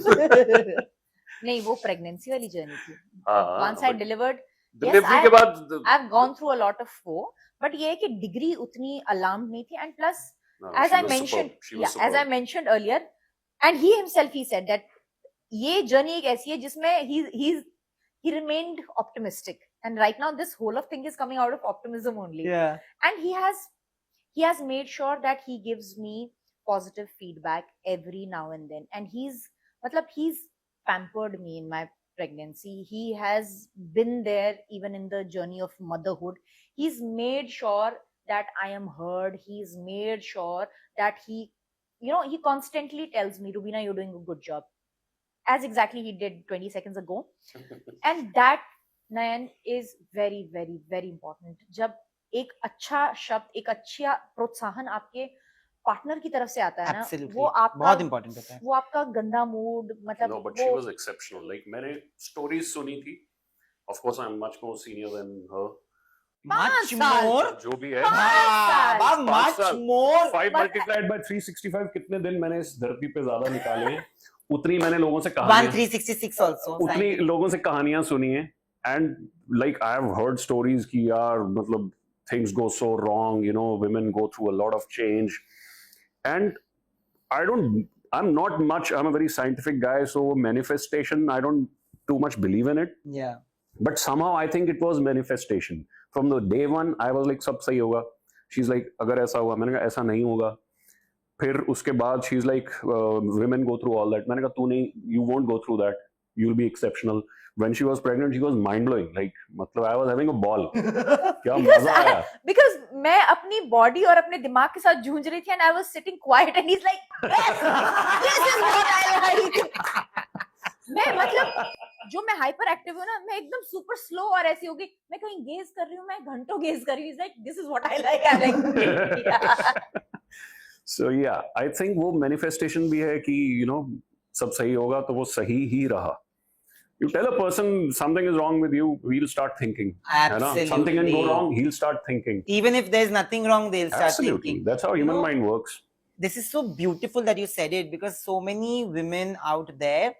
नहीं, वो प्रेगनेंसी वाली जर्नी थी. हाँ, Once I delivered, डिलीवरी के बाद I've gone through a lot of वो, but ये है कि डिग्री उतनी alarmed नहीं थी, and plus no, as she I was mentioned, superb. She was as I superb. mentioned earlier, and he himself he said that ये journey एक ऐसी है जिसमें he remained optimistic, and right now this whole of thing is coming out of optimism only. Yeah. And he has made sure that he gives me positive feedback every now and then, and he's pampered me in my pregnancy. He has been there even in the journey of motherhood. He's made sure that I am heard. He's made sure that he constantly tells me, Rubina, you're doing a good job, as exactly he did 20 seconds ago. And that, Nayan, is very, very, very important. जब एक अच्छा शब्द, एक अच्छा प्रोत्साहन आपके partner की तरफ से आता है ना, Absolutely. वो आपका बहुत important होता है. वो आपका गंदा मूड, मतलब No, but she was exceptional. Like, मैंने stories सुनी थी. Of course, I'm much more senior than her. Much साल. more. जो भी है. Wow, much साल. more. 5 multiplied by 365 कितने दिन मैंने इस धरती पे ज्यादा निकाले, उतनी मैंने लोगों से कहानियां 1366 also. उतनी लोगों से कहानियां सुनी है. And like I have heard stories कि यार मतलब things go so wrong, you know, women go through a lot of change. And I'm not much, I'm a very scientific guy, so manifestation, I don't too much believe in it. Yeah. But somehow I think it was manifestation. From the day one, I was like, सब सही होगा. She's like, अगर ऐसा हुआ, मैंने कहा ऐसा नहीं होगा. फिर उसके बाद she's like, women go through all that. मैंने कहा तू नहीं, you won't go through that. You'll be exceptional. When she was pregnant, she was mind blowing. Like, मतलब I was having a ball. क्या मजा आया. because मैं अपनी बॉडी और अपने दिमाग के साथ जूझ रही थी, and I was sitting quiet, and he's like, yes, this is what I like. मैं मतलब जो मैं हाइपर एक्टिव हूँ ना, मैं एकदम सुपर स्लो और ऐसी हो गई. मैं कहीं गेज कर रही हूँ, मैं घंटों गेज कर रही हूँ. Like this is what I like. I like. So yeah, I think वो manifestation भी है कि you know सब सही होगा तो वो सही ही रहा. You tell a person something is wrong with you, he'll start thinking. Absolutely. Something can go wrong, he'll start thinking. Even if there's nothing wrong, they'll start Absolutely. thinking. That's how human know, mind works. This is so beautiful that you said it, because so many women out there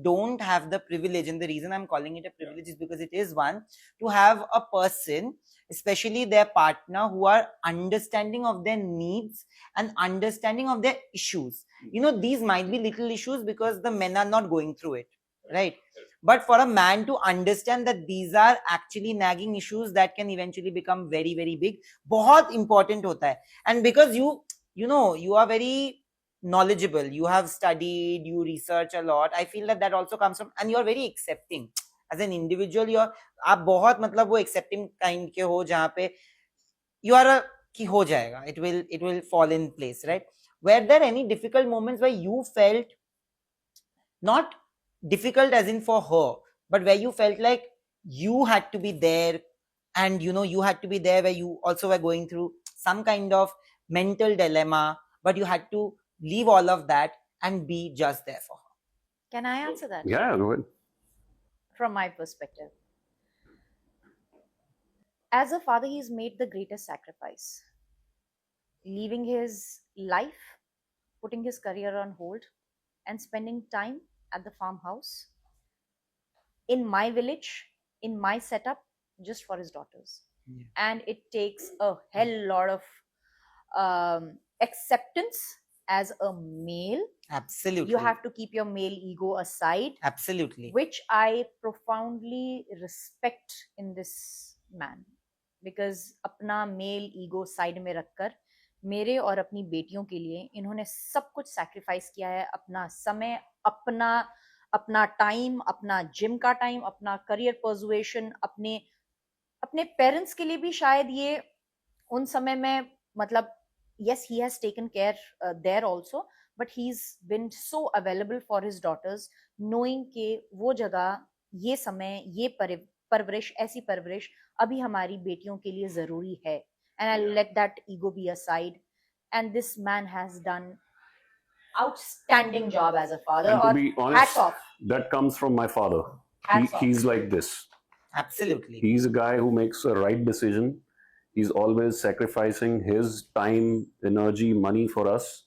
don't have the privilege, and the reason I'm calling it a privilege is because it is one, to have a person, especially their partner, who are understanding of their needs and understanding of their issues. You know, these might be little issues because the men are not going through it, right? But for a man to understand that these are actually nagging issues that can eventually become very, very big, बहुत important होता है. And because you know, you are very knowledgeable, you have studied, you research a lot, I feel that also comes from, and you are very accepting as an individual. You are, आप बहुत मतलब वो accepting kind के हो, जहाँ पे you are a कि हो जाएगा, it will fall in place, right? Were there any difficult moments where you felt, not difficult as in for her, but where you felt like you had to be there, and you know, you had to be there where you also were going through some kind of mental dilemma, but you had to leave all of that and be just there for her? Can I answer that? Yeah, go ahead. From my perspective, as a father, he's made the greatest sacrifice, leaving his life, putting his career on hold, and spending time at the farmhouse in my village, in my setup, just for his daughters. Yeah. And it takes a hell lot of acceptance as a male. Absolutely. You have to keep your male ego aside, Absolutely. which I profoundly respect in this man, because अपना male ego side में रखकर मेरे और अपनी बेटियों के लिए इन्होंने सब कुछ sacrifice किया है. अपना समय, अपना टाइम, अपना जिम का टाइम, अपना करियर परसुएशन, अपने पेरेंट्स के लिए भी शायद ये उन समय में, मतलब yes, he has taken care there also, but he's been so available for his daughters, knowing कि वो जगह, ये समय, ये परवरिश, ऐसी परवरिश अभी हमारी बेटियों के लिए जरूरी है. And I'll let that ego be aside. And this man has done outstanding job as a father. And to Or be hats honest, off. that comes from my father. Hats off. He's like this. Absolutely. He's a guy who makes a right decision. He's always sacrificing his time, energy, money for us.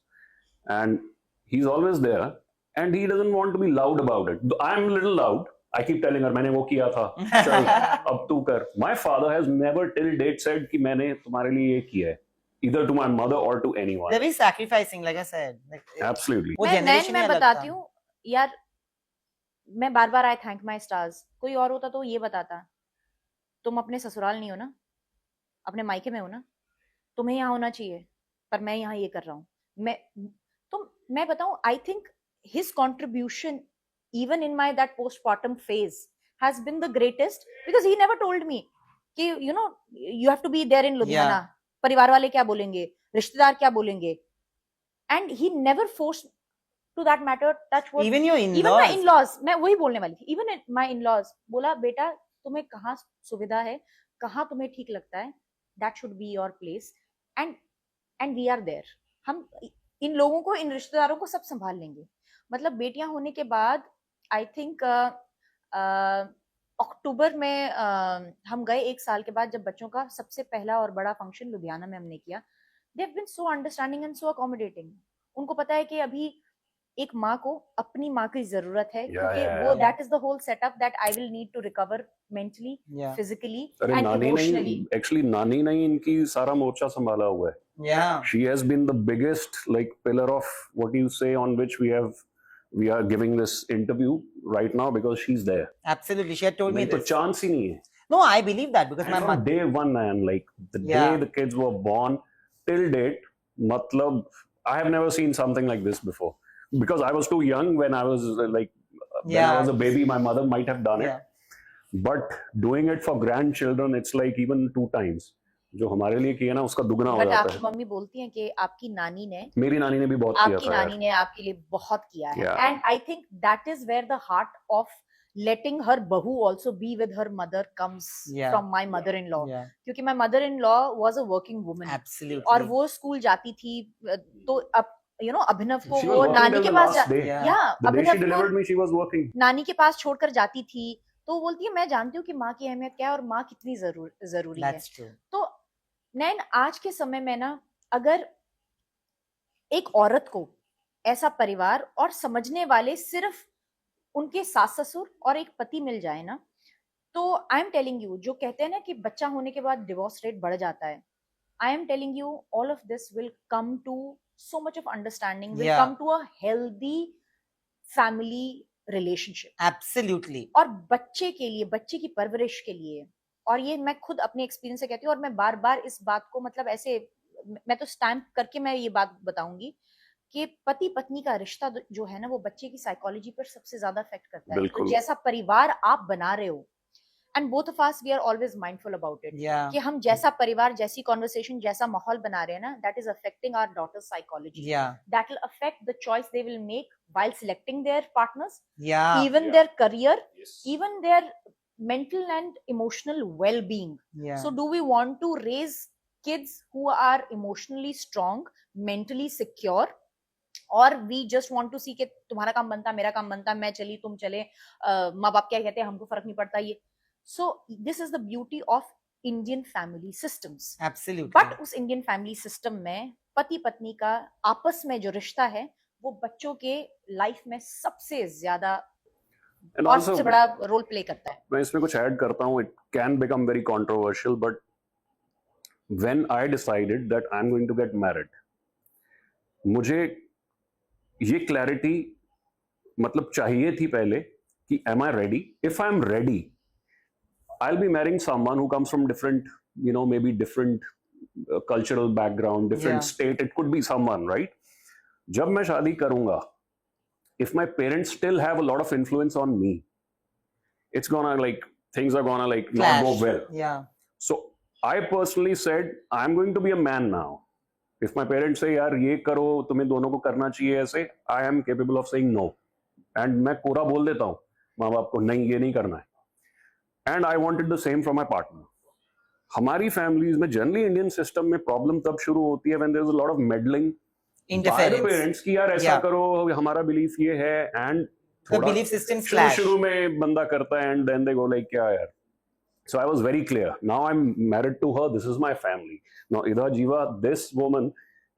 And he's always there. And he doesn't want to be loud about it. I'm a little loud. I keep telling her, मैंने वो किया था, चल अब तू कर. My father has never till date said कि मैंने तुम्हारे लिए ये किया है. Either to my mother or to anyone. They're very sacrificing, like I said. Like, Absolutely. वो generation मैं ही अलग बताती था. हूँ यार, मैं बार बार आई थैंक माई स्टार्स. कोई और होता तो ये बताता, तुम अपने ससुराल नहीं हो ना, अपने मायके में हो ना, तुम्हें यहाँ होना चाहिए, पर मैं यहाँ ये कर रहा हूँ. मैं बताऊँ, I think his contribution even in my that postpartum phase has been the greatest, because he never told me कि you know you have to be there in Ludhiana. परिवार वाले क्या बोलेंगे, रिश्तेदार क्या बोलेंगे, and he never forced to that matter. Touch wood. Even your in-laws. Even my in-laws, मैं वही बोलने वाली थी. Even my in-laws बोला, बेटा तुम्हें कहाँ सुविधा है, कहाँ तुम्हें ठीक लगता है, that should be your place, and we are there. हम इन लोगों को, इन रिश्तेदारों को सब संभाल लेंगे. मतलब बेटियां होने के बाद आई थिंक अक्टूबर में हम गए, 1 साल के बाद, जब बच्चों का सबसे पहला और बड़ा फंक्शन लुधियाना में हमने किया. They have been so understanding and so accommodating. उनको पता है कि अभी एक माँ को अपनी माँ की जरूरत है, क्योंकि वो that is the whole setup that I will need to recover mentally, physically and emotionally. Actually नानी ने इनकी सारा मोर्चा संभाला हुआ है. She has been the biggest like pillar of what you say on which we are giving this interview right now, because she's there. Absolutely, she had told me तो this. chance ही नहीं है. No, I believe that because And my from mother. day one, and like the day the kids were born till date, matlab, I have never seen something like this before, because I was too young when I was when I was a baby. My mother might have done it, but doing it for grandchildren, it's like even 2 times. जो हमारे लिए किया ना, उसका दुगना हो but जाता आपकी है. मम्मी बोलती हैं कि आपकी नानी ने, मेरी नानी ने भी बहुत किया आपकी था नानी यार. ने आपके लिए बहुत किया है. Yeah. And I think that is where the heart of letting her bahu also be with her mother comes from my mother-in-law. क्योंकि my mother-in-law was a working woman. Absolutely. और वो स्कूल जाती थी, तो अब you know अभिनव को She वो was working नानी till के the pass last day. The day she Abhinav delivered को me, she was working. नानी के पास छोड़कर जाती थी. तो वो बोलती है, मैं जानती हूँ कि माँ की अहमियत क्या है और माँ कितनी जरूरी है. That's true. तो नैन, आज के समय में ना, अगर एक औरत को ऐसा परिवार और समझने वाले सिर्फ उनके सास ससुर और एक पति मिल जाए ना, तो आई एम टेलिंग यू, जो कहते हैं ना कि बच्चा होने के बाद डिवोर्स रेट बढ़ जाता है, I am telling you all of this will come to so much of understanding, will come to a healthy family relationship. Absolutely. और बच्चे के लिए, बच्चे की परवरिश के लिए, और ये मैं खुद अपने एक्सपीरियंस से कहती हूँ, और मैं बार बार इस बात को, मतलब ऐसे मैं तो स्टैम्प करके मैं ये बात बताऊंगी कि पति पत्नी का रिश्ता जो है ना, वो बच्चे की साइकोलॉजी पर सबसे ज्यादा इफेक्ट करता है. तो जैसा परिवार आप बना रहे हो, and both of us we are always mindful about it, कि हम जैसा परिवार, जैसी कॉन्वर्सेशन, जैसा माहौल बना रहे हैं ना, that is affecting our daughters psychology. That will affect the choice they will make while selecting their partners, even their career, even their mental and emotional well-being. So do we want to raise kids who are emotionally strong, mentally secure, or we just want to see कि तुम्हारा काम बनता, मेरा काम बनता, मैं चली तुम चले, माँ बाप क्या कहते हैं हमको फर्क नहीं पड़ता. ये so this is the beauty of Indian family systems. Absolutely. But उस Indian family system में पति पत्नी का आपस में जो रिश्ता है, वो बच्चों के लाइफ में सबसे ज्यादा और सबसे बड़ा रोल प्ले करता है. मैं इसमें कुछ ऐड करता हूँ. It can become very controversial, but when I decided that I am going to get married, मुझे ये क्लैरिटी मतलब चाहिए थी पहले कि am I ready. If I am ready, I will be marrying someone who comes from different, you know, maybe different cultural background, different state, it could be someone, right? जब मैं शादी करूंगा, if my parents still have a lot of influence on me, it's gonna like, things are gonna like not go well. Yeah. So I personally said, I'm going to be a man now. If my parents say यार ये करो, तुम्हें दोनों को करना चाहिए ऐसे, I am capable of saying no. And मैं कोरा बोल देता हूँ माँ बाप को, नहीं ये नहीं करना है. And I wanted the same from my partner. हमारी फैमिलीज में जनरली इंडियन सिस्टम में प्रॉब्लम तब शुरू होती है when there is a lot of meddling Interference. Parents की, यार ऐसा Yeah. करो, हमारा बिलीफ ये है, एंड The belief systems शुरू clash. शुरू में बंदा करता है and then they go like क्या यार. So I was very clear. Now I'm married to her. This is my family. Now Ida Jiva, this woman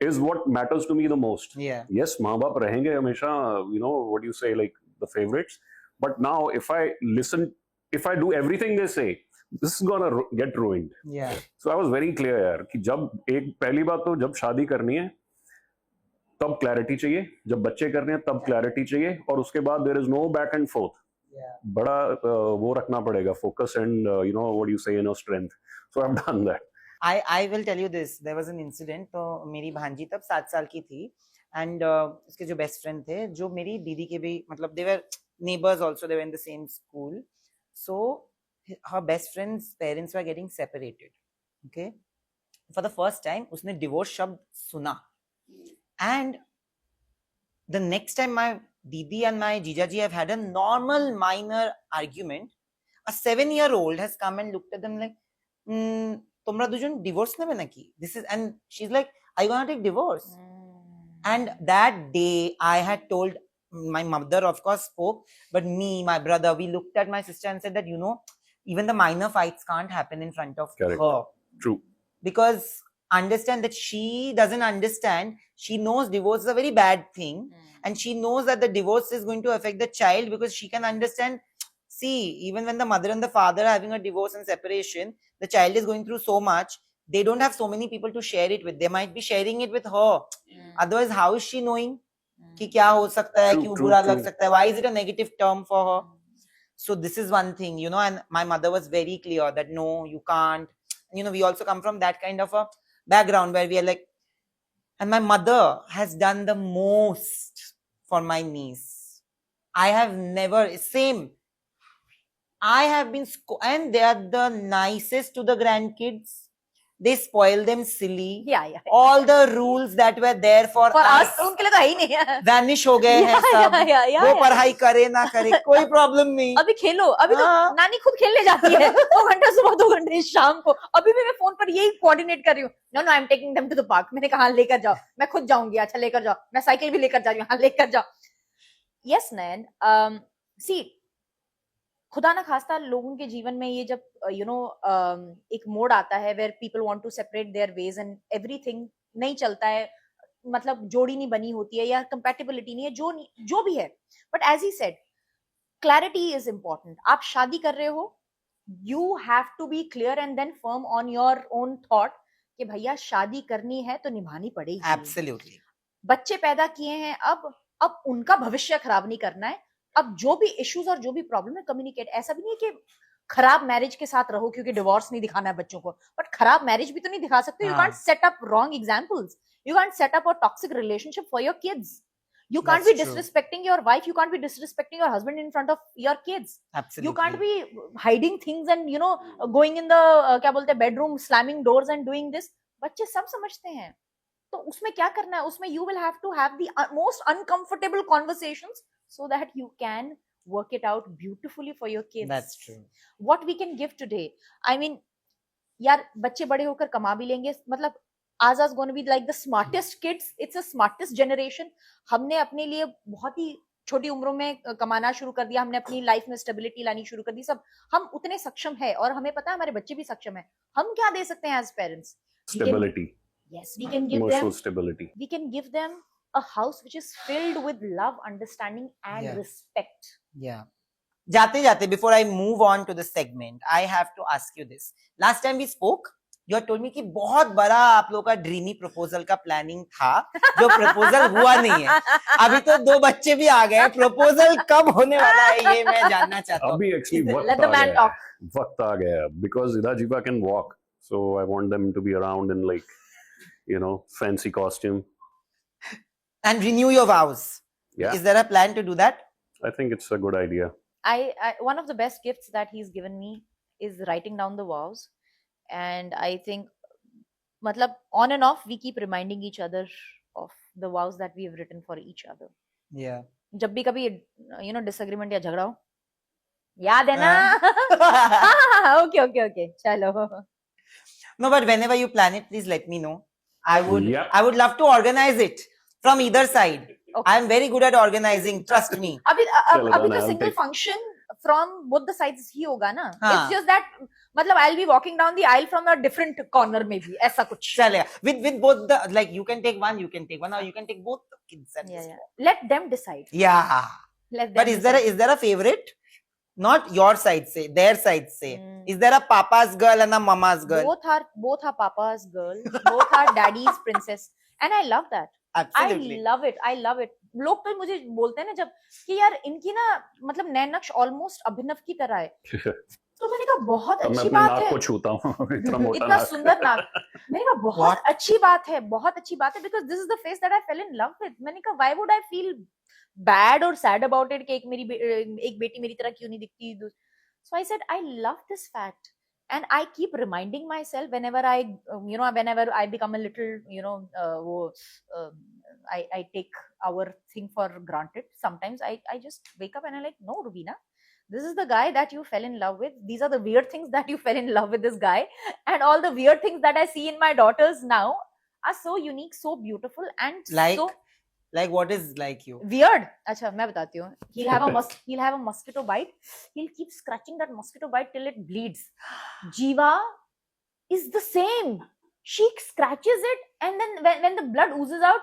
is what matters to me the most. Yeah. Yes, माँ बाप रहेंगे हमेशा, you know what you say, like the favorites. But now if I listen, if I do everything they say, this is gonna get ruined. Yeah. So I was very clear यार कि जब एक पहली बात तो जब शादी करनी है तब क्लैरिटी चाहिए, जब बच्चे करने हैं तब क्लैरिटी चाहिए, और उसके बाद there is no back and forth. Yeah. बड़ा वो रखना पड़ेगा, focus and you know what you say, you know, strength. So I have done that. I will tell you this. There was an incident. तो मेरी भांजी तब 7 साल की थी, and उसके जो बेस्ट फ्रेंड थे, जो मेरी दीदी के भी, मतलब they were neighbors also. They were in the same school. So her best friend's parents were getting separated. Okay. For the first time, उसने divorce शब्द सुना. And the next time my Didi and my Jijaji have had a normal minor argument, a 7-year-old has come and looked at them like, তোমরা দুজন divorce নেবে নাকি? This is, and she's like, are you gonna take divorce? And that day I had told, my mother of course spoke, but me, my brother, we looked at my sister and said that, you know, even the minor fights can't happen in front of Correct. her. True. Because understand that she doesn't understand. She knows divorce is a very bad thing, and she knows that the divorce is going to affect the child, because she can understand. See, even when the mother and the father are having a divorce and separation, the child is going through so much. They don't have so many people to share it with. They might be sharing it with her. Otherwise, how is she knowing कि क्या हो सकता है, True, क्यों true, बुरा true. लग सकता है? Why is it a negative term for her? So this is one thing, you know, and my mother was very clear that no, you can't. You know, we also come from that kind of a background where we are like, and my mother has done the most for my niece. I have never, same. I have been, and they are the nicest to the grandkids. They spoil them silly. Yeah. All the rules that were there for us उनके लिए तो है ही नहीं है. Vanish हो गए हैं सब. Yeah. वो पढ़ाई करे ना करे कोई प्रॉब्लम नहीं. अभी खेलो, अभी तो हाँ. नानी खुद खेलने जाती है 2 घंटे सुबह 2 घंटे शाम को. अभी भी मैं फोन पर यही कोऑर्डिनेट कर रही हूँ. No I am taking them to the park. मैंने कहा लेकर जाओ, मैं खुद जाऊंगी. अच्छा लेकर जाओ, मैं साइकिल भी लेकर जा रही हूँ. हाँ लेकर जाओ. यस नैन, सी, खुदा ना खास्ता लोगों के जीवन में ये जब यू नो एक मोड़ आता है where people want to separate their ways and everything नहीं चलता है, मतलब जोड़ी नहीं बनी होती है या कंपैटिबिलिटी नहीं है, जो भी है. But as he said, clarity is important. आप शादी कर रहे हो, you have to be clear and then firm on your own thought कि भैया शादी करनी है तो निभानी पड़ेगी. Absolutely. बच्चे पैदा किए हैं, अब उनका भविष्य खराब नहीं करना है. अब जो भी इश्यूज और जो भी प्रॉब्लम है, कम्युनिकेट. ऐसा भी नहीं है कि खराब मैरिज के साथ रहो क्योंकि डिवोर्स नहीं दिखाना है बच्चों को, बट खराब मैरिज भी तो नहीं दिखा सकते. You can't set up wrong examples. You can't set up a toxic relationship for your kids. You can't That's be disrespecting your wife. You can't be disrespecting your husband in front of your kids. Absolutely. You can't be hiding things and you know going in the क्या बोलते हैं bedroom, slamming doors and doing this. बच्चे सब समझते हैं. तो उसमें क्या करना है? उसमें you will have to have the most uncomfortable conversations so that you can work it out beautifully for your kids. That's true. What we can give today. I mean, यार बच्चे बड़े होकर कमा भी लेंगे. मतलब Aza's going to be like the smartest kids. It's a smartest generation. हमने अपने लिए बहुत ही छोटी उम्रों में कमाना शुरू कर दिया. हमने अपनी लाइफ में स्टेबिलिटी लानी शुरू कर दी. सब हम उतने सक्षम है और हमें पता है हमारे बच्चे भी सक्षम है. हम क्या दे सकते हैं as parents? Stability. Yes, we can give Emotional them. stability. We can give them a house which is filled with love, understanding, and Yeah. respect. Yeah. जाते जाते, before I move on to the segment, I have to ask you this. Last time we spoke, you had told me कि बहुत बड़ा आप लोगों का dreamy proposal का planning था, जो प्रपोजल हुआ नहीं है. अभी तो 2 बच्चे भी आ गए. प्रपोजल कब होने वाला है ये मैं जानना चाहता हूँ. अभी actually Let वक्त the आ man गया talk. है. वक्त आ गया है because Ida Jiva can walk, so I want them to be around in like, you know, fancy costume. And renew your vows. Yeah. Is there a plan to do that? I think it's a good idea. I one of the best gifts that he's given me is writing down the vows, and I think मतलब on and off we keep reminding each other of the vows that we have written for each other. Yeah. जब भी कभी disagreement या झगड़ा हो, याद है ना? Okay, चलो. No, but whenever you plan it, please let me know. I would Yep. I would love to organize it from either side. Okay. I am very good at organizing, trust me. अभी चलो, अभी done, तो I'll single take- function from both the sides ही होगा ना. हाँ. It's just that मतलब I'll be walking down the aisle from a different corner maybe, ऐसा कुछ. चलेगा. With both the, like, you can take one, or you can take both the kids at this Yeah. point. Let them decide. Yeah. Let them But is there a favorite? Not your side say, their side say. Mm. Is there a papa's girl and a mama's girl? Both are papa's girl, both are daddy's princess, and I love that. Absolutely. I love it. लोग तो मुझे बोलते हैं ना जब कि यार इनकी ना मतलब नैन नक्श ऑलमोस्ट अभिनव की तरह है, तो मैंने कहा बहुत अब मैं अच्छी अपने बात नाक है, को छूता हूँ इतना मोटा इतना नाक सुंदर नाक. मैंने कहा बहुत अच्छी बात है, because this is the face that I fell in love with. मैंने कहा why would I feel bad or sad about it कि एक बेटी मेरी तरह क्यों नहीं दिखती. So I said I love this fact. And I keep reminding myself whenever I become a little, I take our thing for granted. Sometimes I just wake up and I'm like, no, Rubina, this is the guy that you fell in love with. These are the weird things that you fell in love with this guy. And all the weird things that I see in my daughters now are so unique, so beautiful, and so like what is like you? weird. अच्छा मैं बताती हूँ. He'll have a mosquito bite. He'll keep scratching that mosquito bite till it bleeds. Jiva is the same. She scratches it, and then when the blood oozes out,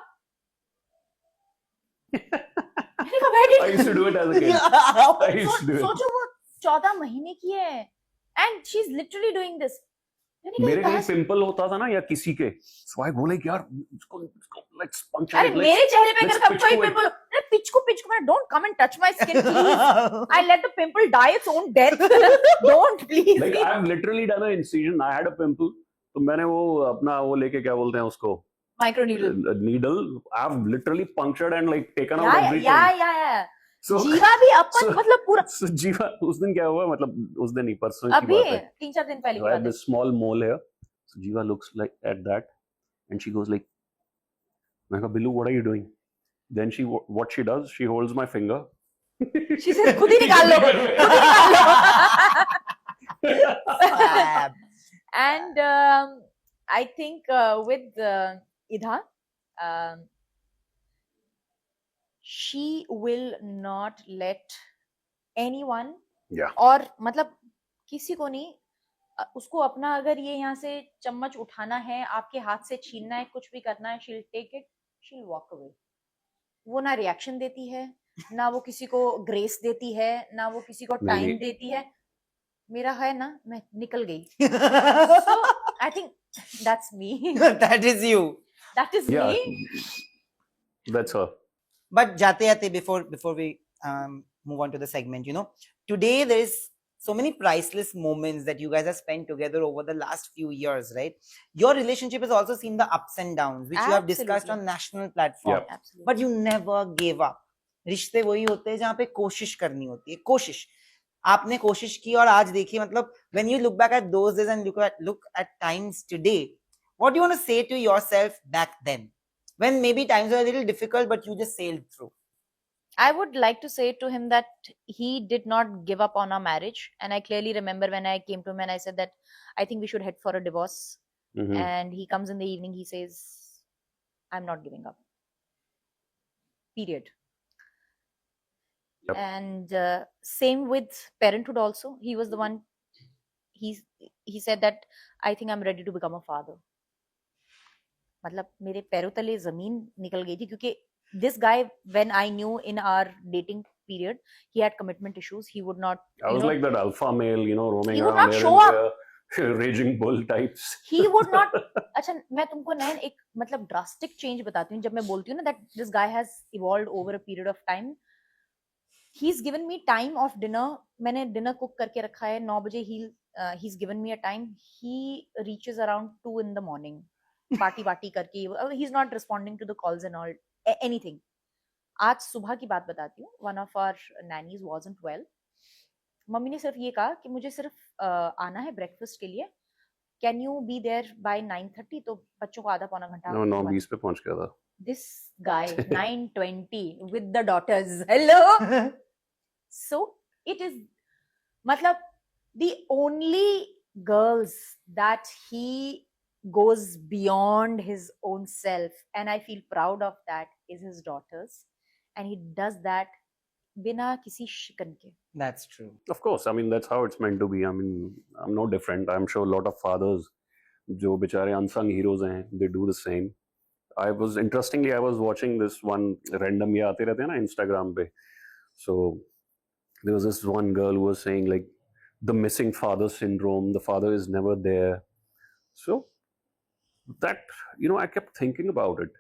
मैंने कहा, where did I used to do it as a kid. I used to do it. सोचो वो 14 महीने की है, and she's literally doing this. मेरे कहीं pimple होता था ना या किसी के, so I go like यार इसको let's puncture अरे it, मेरे चेहरे पे let's अगर कभी कोई pitch पिंपल, अरे पिच को मैं don't come and touch my skin please. I let the pimple die its own death. Don't please. like I've literally done an incision. I had a pimple, तो मैंने वो अपना वो लेके क्या बोलते हैं उसको, Micro needle. needle. I've literally punctured and like taken out everything. Yeah. So जीवा भी अपन मतलब पूरा so जीवा उस दिन क्या हुआ, मतलब उस दिन नहीं परसों की अभी बात है. 3-4 दिन पहले की So I बात had है. this small mole here. So Jiva looks like at that, and she goes like, "मैं कहा Billu, what are you doing?" Then what she does, she holds my finger. She said, खुद ही निकाल लो, खुद ही निकाल लो. And I think with Idha, she will not let anyone, Yeah. और मतलब किसी को नहीं, उसको अपना अगर ये यहाँ से चम्मच उठाना है, आपके हाथ से छीनना है, कुछ भी करना है, she'll take it, she'll walk away. वो ना रिएक्शन देती है, ना वो किसी को ग्रेस देती है, ना वो किसी को टाइम देती है. मेरा है ना, मैं निकल गई. So I think that's me. That is you. That is Yeah. me. That's her. But jate before we move on to the segment, today there is so many priceless moments that you guys have spent together over the last few years, right? Your relationship has also seen the ups and downs, which you have discussed on national platform. Yeah. Absolutely. But you never gave up. रिश्ते वही होते हैं जहाँ पे कोशिश करनी होती है. कोशिश आपने कोशिश की और आज देखिए, मतलब when you look back at those days and look at times today, what do you want to say to yourself back then, when maybe times were a little difficult but you just sailed through? I would like to say to him that he did not give up on our marriage, and I clearly remember when I came to him and I said that I think we should head for a divorce. Mhm. And he comes in the evening, he says, I'm not giving up. Period. Yep. And same with parenthood also. He was the one, he said that I think I'm ready to become a father. मतलब मेरे पैरों तले जमीन निकल गई थी, क्योंकि this guy, when I knew in our dating period, he had commitment issues. He would not. I was like that alpha male, roaming He would around not here show and there, raging bull types. He would not. अच्छा, मैं तुमको नैन एक मतलब drastic change बताती हूँ. जब मैं बोलती हूँ ना that this guy has evolved over a period of time. He's given me time of dinner. मैंने dinner cook करके रखा है 9 बजे. He's given me a time. He reaches around 2 in the morning. Party करके. He's not responding to the calls and all. Anything. आज सुबह की बात बताती हूँ. One of our nannies wasn't well. Mummy ने सिर्फ ये कहा कि मुझे सिर्फ आना है ब्रेकफास्ट के लिए can you be there by 9:30? तो बच्चों को आधा पौना घंटा No, 9:20 one. पे पहुंच गया था. This guy 9:20 with the daughters. Hello. So it is, matlab, the only girls that he goes beyond his own self, and I feel proud of that, is his daughters, and he does that bina kisi shikan ke. That's true. Of course, I mean that's how it's meant to be. I mean, I'm no different. I'm sure a lot of fathers, जो बेचारे unsung heroes हैं, they do the same. I was watching this one random, ये आते रहते हैं ना Instagram पे. So there was this one girl who was saying like the missing father syndrome. The father is never there. So that, I kept thinking about it,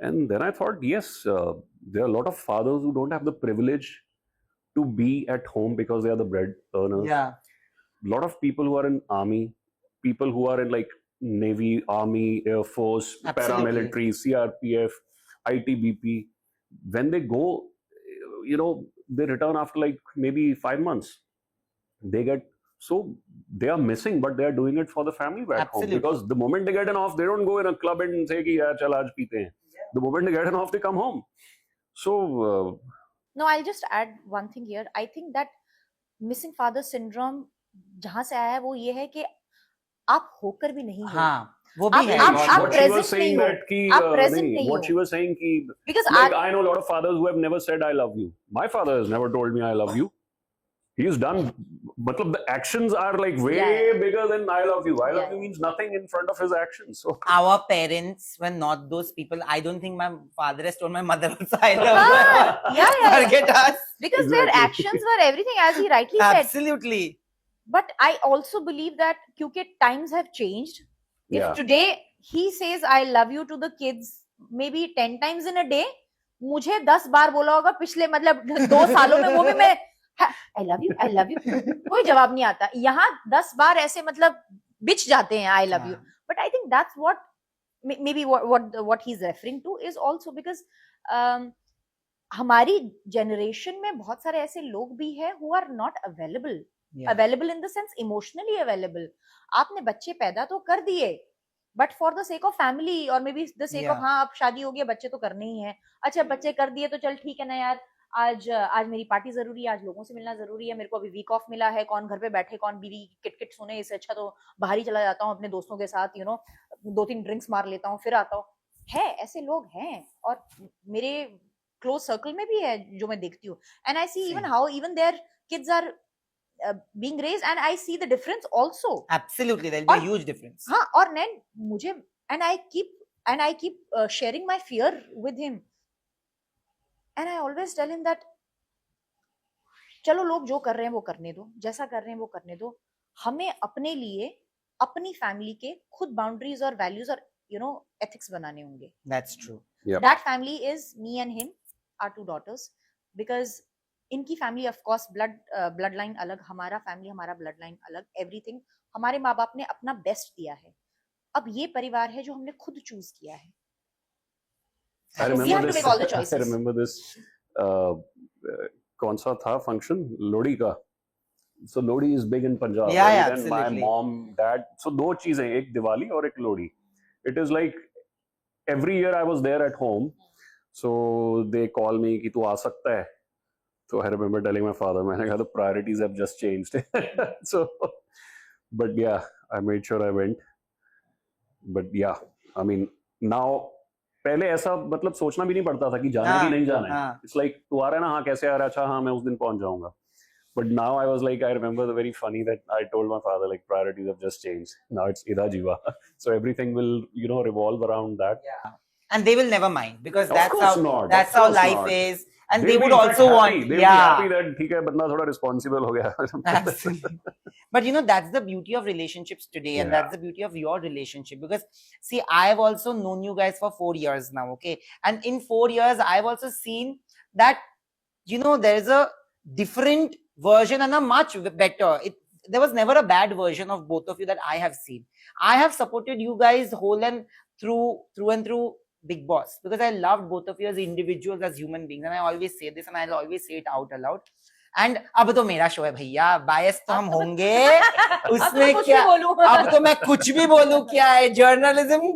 and then I thought, yes, there are a lot of fathers who don't have the privilege to be at home because they are the bread earners. Yeah. A lot of people who are in army, people who are in like Navy, Army, Air Force, Absolutely. paramilitary, CRPF, ITBP, when they go, they return after like maybe 5 months. So they are missing, but they are doing it for the family back Absolutely. home. Because the moment they get an off, they don't go in a club and say कि यार चल आज पीते हैं. The moment they get an off, they come home. So No, I'll just add one thing here. I think that missing father syndrome जहां से आया है वो ये है कि आप होकर भी नहीं हो. हाँ, वो भी आप- है. आप- बहुत आप बड़ा. what she was present saying नहीं हो. that कि आप present नहीं, नहीं what हो. she was saying कि Because like I know a lot of fathers who have never said I love you. My father has never told me I love you. He's done, matlab the actions are like way Yeah. bigger than I love you. I love Yeah. you means nothing in front of his actions. So Our parents were not those people. I don't think my father has told my mother also I love Ah, her. yeah. Forget us. because their Exactly. actions were everything, as he rightly said. Absolutely. But I also believe that क्योंकि times have changed, if yeah, today he says I love you to the kids maybe 10 times in a day, मुझे 10 बार बोला होगा पिछले मतलब 2 सालों में, वो भी मैं I love you, कोई जवाब नहीं आता. यहाँ 10 बार ऐसे मतलब बिछ जाते हैं I love you. But I think that's what maybe what he's referring to is also because हमारी generation में बहुत सारे ऐसे लोग भी हैं who are not available. Yeah. Available in the sense emotionally available. आपने बच्चे पैदा तो कर दिए, but for the sake of family or maybe the sake of Yeah. हाँ अब शादी हो गई, बच्चे तो करने ही हैं. अच्छा बच्चे कर दिए तो चल ठीक है ना यार, आज मेरी पार्टी जरूरी है, आज लोगों से मिलना जरूरी है, मेरे को अभी वीक ऑफ मिला है, कौन घर पे बैठे, कौन बीवी किट किट सुने, इससे अच्छा तो बाहर ही चला जाता हूँ अपने दोस्तों के साथ, 2-3 ड्रिंक्स मार लेता हूँ फिर आता हूँ. है ऐसे लोग हैं और मेरे क्लोज सर्कल में भी है जो मैं देखती हूँ. And I see even how even their kids are being raised, and I see the difference also. Absolutely, there'll be a और- huge difference. हाँ, और नैन मुझे and I keep sharing my fear with him, and I always tell him that चलो लोग जो कर रहे हैं वो करने दो, जैसा कर रहे हैं वो करने दो, हमें अपने लिए अपनी फैमिली के खुद बाउंड्रीज और वैल्यूज और एथिक्स बनाने होंगे. That's true. That family is me and him, our 2 daughters, because इनकी family of course blood line अलग, हमारा फैमिली हमारा ब्लड लाइन अलग, एवरीथिंग. हमारे माँ बाप ने अपना बेस्ट दिया है. अब ये परिवार है जो हमने खुद चूज किया है. I So we have remember to this. make all the I choices. remember this. कौन सा था फंक्शन? लोहड़ी का. So Lodi is big in Punjab. Yeah, right? yeah, And my absolutely. mom, dad. So दो चीजें, एक दिवाली और एक Lohri. It is like every year I was there at home. So they call me कि तू आ सकता है. So I remember telling my father, मैंने कहा the priorities have just changed. So, but yeah, I made sure I went. But yeah, I mean now पहले ऐसा मतलब सोचना भी नहीं पड़ता था कि जाना है कि नहीं जाना है. हाँ. It's like तू आ रहा है ना, हाँ कैसे आ रहा है, अच्छा हाँ मैं उस दिन पहुंच जाऊंगा. But now I was like, I remember the very funny that I told my father like priorities have just changed. Now it's Ida Jiva. So everything will, revolve around that. Yeah. And they will never mind because Of that's course how not. that's Of how course life not. is. And They'll they be would in fact also happy. want, They'll yeah. be happy that ठीक है बंदा थोड़ा responsible हो गया. Absolutely. But that's the beauty of relationships today, and Yeah. that's the beauty of your relationship. Because see, I've also known you guys for 4 years now, okay? And in 4 years, I've also seen that there is a different version and a much better. There was never a bad version of both of you that I have seen. I have supported you guys whole and through Big Boss because I loved both of you as individuals, as human beings, and I always say this and I'll always say it out aloud. And अब तो मेरा show है भैया, बायस तो हम अब तो मैं- होंगे अब तो मैं उसमें कुछ क्या, भी बोलूं। अब तो मैं कुछ भी बोलूं, क्या है, जर्नलिज्म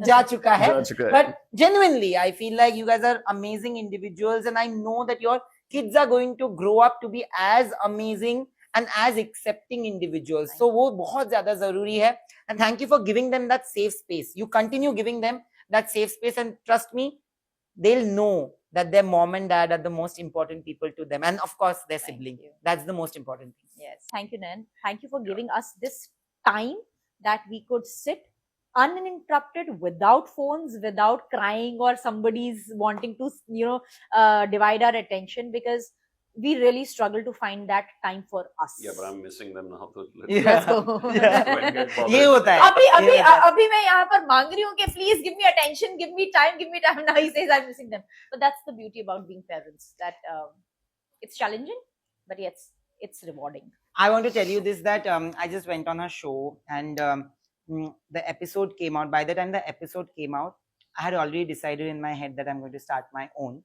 जा चुका है. जा चुका है. But genuinely, I feel like you guys are amazing individuals, and I know that your kids are going to grow up to be as amazing and as accepting individuals. So वो बहुत ज़्यादा ज़रूरी है. And thank you for giving them that safe space. You continue giving them that safe space, and trust me, they'll know that their mom and dad are the most important people to them, and of course their Thank sibling. you. That's the most important thing. Yes. Thank you, Nan. Thank you for giving us this time that we could sit uninterrupted without phones, without crying or somebody's wanting to, divide our attention, because we really struggle to find that time for us. Yeah, but I'm missing them now. So Let's go. ये होता है. अभी ये अभी होता है. अभी मैं यहाँ पर मांग रही हूँ कि please give me attention, give me time, give me time. Now he says I'm missing them. But that's the beauty about being parents. That it's challenging, but yes, it's rewarding. I want to tell you this, that I just went on a show, and the episode came out. By the time the episode came out, I had already decided in my head that I'm going to start my own.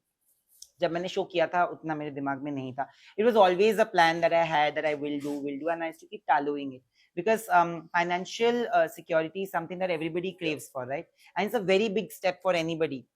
जब मैंने show किया था उतना मेरे दिमाग में नहीं था. It was always a plan that I had, that I will do, and I used to keep following it, because financial security is something that everybody craves for, right? And it's a very big step for anybody.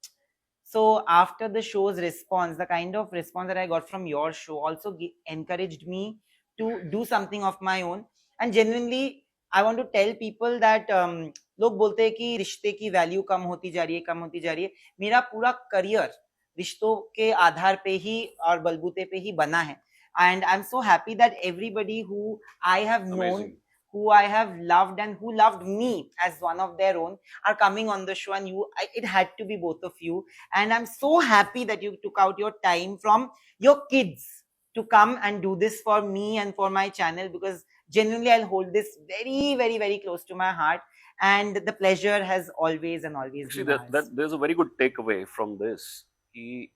So after the show's response, the kind of response that I got from your show also encouraged me to do something of my own. And genuinely, I want to tell people that लोग बोलते हैं कि रिश्ते की value कम होती जा रही है. मेरा पूरा करियर रिश्तों के आधार पे ही और बलबूते पे ही बना है. And I'm so happy that everybody who I have known, Amazing. who I have loved, and who loved me as one of their own, are coming on the show, and it had to be both of you. And I'm so happy that you took out your time from your kids to come and do this for me and for my channel, because genuinely I'll hold this very, very, very close to my heart, and the pleasure has always and always Actually, been ours. there's a very good takeaway from this कि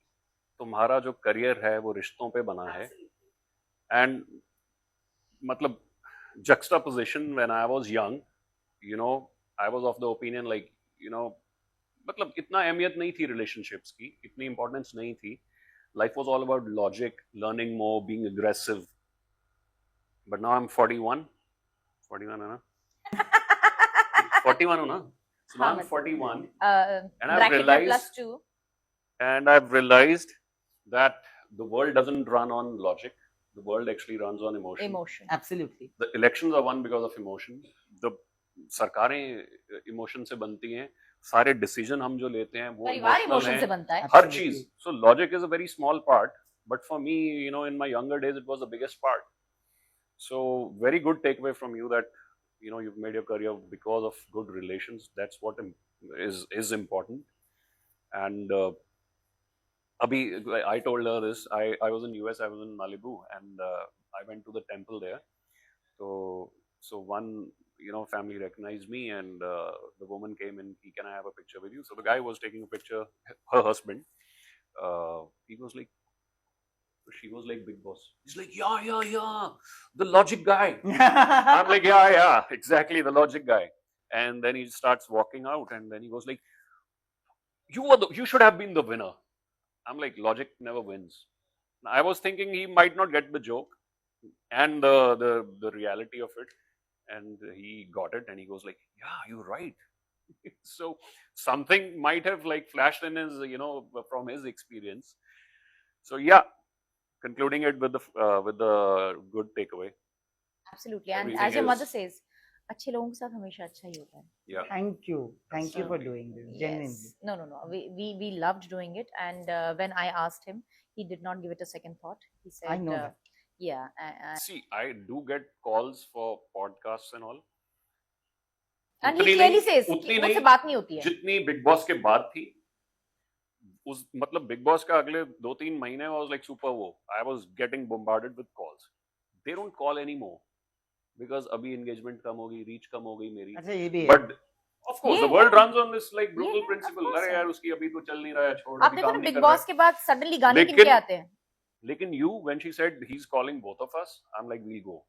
तुम्हारा जो career है वो रिश्तों पे बना है. And मतलब juxtaposition, when I was young, I was of the opinion like, मतलब इतना अहमियत नहीं थी relationships की, इतनी importance नहीं थी. Life was all about logic, learning more, being aggressive. But now I'm 41. 41 है ना? 41 हूँ ना? So now I'm 41. And I've realized, +2. and I've realized that the world doesn't run on logic. The world actually runs on emotion. Emotion. Absolutely. The elections are won because of emotion. The सरकारें emotion से बनती हैं. सारे decision हम जो लेते हैं वो परिवार emotional emotion हैं. से बनता है. हर Absolutely. चीज. So logic is a very small part, but for me, in my younger days, it was the biggest part. So very good takeaway from you that you've made your career because of good relations. That's what is important. And Abhi, I told her this. I was in US. I was in Malibu, and I went to the temple there. So one family recognized me, and the woman came in. Can I have a picture with you? So the guy was taking a picture. Her husband. He was like. She was like, Big Boss. He's like, yeah, the logic guy. I'm like, yeah, exactly, the logic guy. And then he starts walking out, and then he goes like, you should have been the winner. I'm like, logic never wins. I was thinking he might not get the joke and the reality of it, and he got it, and he goes like, yeah, you're right. So something might have like flashed in his, from his experience. So yeah, concluding it with the good takeaway. Absolutely. And Everything as your mother is- says, अच्छे लोगों के साथ हमेशा अच्छा ही होता है. Yeah. Thank you for Absolutely. doing this. Genuinely. Yes. No. We loved doing it, and when I asked him, he did not give it a second thought. He said, I know that. Yeah. See, I do get calls for podcasts and all. And he उतनी clearly नहीं- says, उतनी मुझसे नहीं, बात नहीं होती है. जितनी बिग बॉस के बाद थी. उस मतलब बिग बॉस का अगले 2-3 महीने I was like super वो. I was getting bombarded with calls. They don't call anymore because अभी engagement कम होगी, reach कम हो गई मेरी. अच्छा ये भी है. But of course, the Yeah, world yeah. runs on this like brutal Yeah, principle. of course, अरे yeah. यार उसकी अभी तो चल नहीं रहा है, छोड़ अभी आपने देखो काम ना नहीं बिग कर रहा बॉस है. के बाद सडनली गाने लेकिन- किनके आते हैं. लेकिन you, when she said he's calling both of us, I'm like, we'll go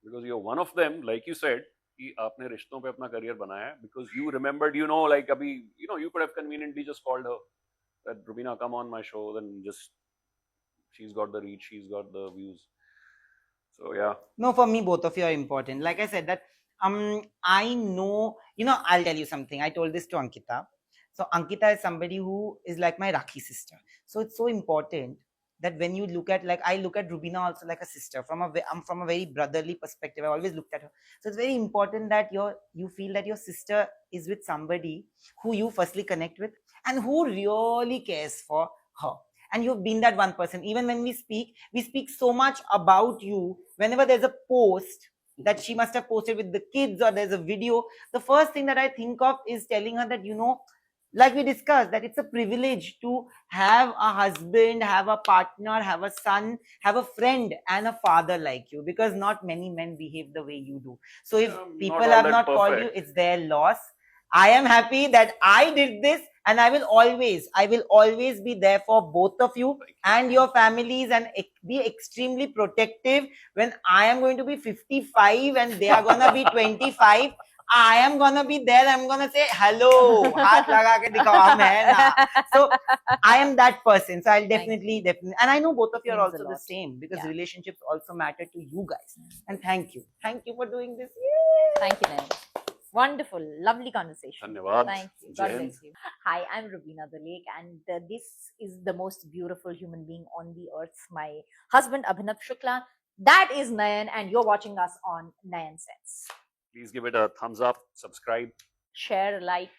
because you're one of them, like you said. कि आपने रिश्तों पे अपना करियर बनाया है because you remembered, like अभी, you could have conveniently just called her that Rubina, come on my show, then just She's got the reach. She's got the views. So yeah. No, for me, both of you are important. Like I said, that I know, I'll tell you something. I told this to Ankita. So Ankita is somebody who is like my Rakhi sister. So it's so important that when you look at, like, I look at Rubina also like a sister. I'm from a very brotherly perspective. I always looked at her. So it's very important that you feel that your sister is with somebody who you firstly connect with and who really cares for her. And you've been that one person. Even when we speak so much about you. Whenever there's a post that she must have posted with the kids, or there's a video, the first thing that I think of is telling her that, like we discussed, that it's a privilege to have a husband, have a partner, have a son, have a friend and a father like you, because not many men behave the way you do. So if people all have that not called you, perfect. it's their loss. I am happy that I did this, and I will always be there for both of you and your families, and be extremely protective. When I am going to be 55 and they are gonna be 25, I am gonna be there. I'm gonna say hello, haath laga ke dikhao, hum hai na. So I am that person. So I'll definitely, and I know both of you are Means a also the lot. same, because Yeah. relationships also matter to you guys. And thank you for doing this. Thank you, Nayan. Wonderful, lovely conversation. Dhanyawad. Thank you. Jai God Hind. bless you. Hi, I'm Rubina Dalek, and this is the most beautiful human being on the earth, my husband Abhinav Shukla. That is Nayan, and you're watching us on Nayan Sense. Please give it a thumbs up, subscribe. Share, like,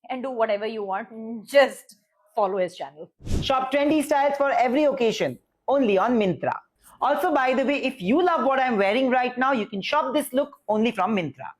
and do whatever you want. Just follow his channel. Shop trendy styles for every occasion, only on Myntra. Also, by the way, if you love what I'm wearing right now, you can shop this look only from Myntra.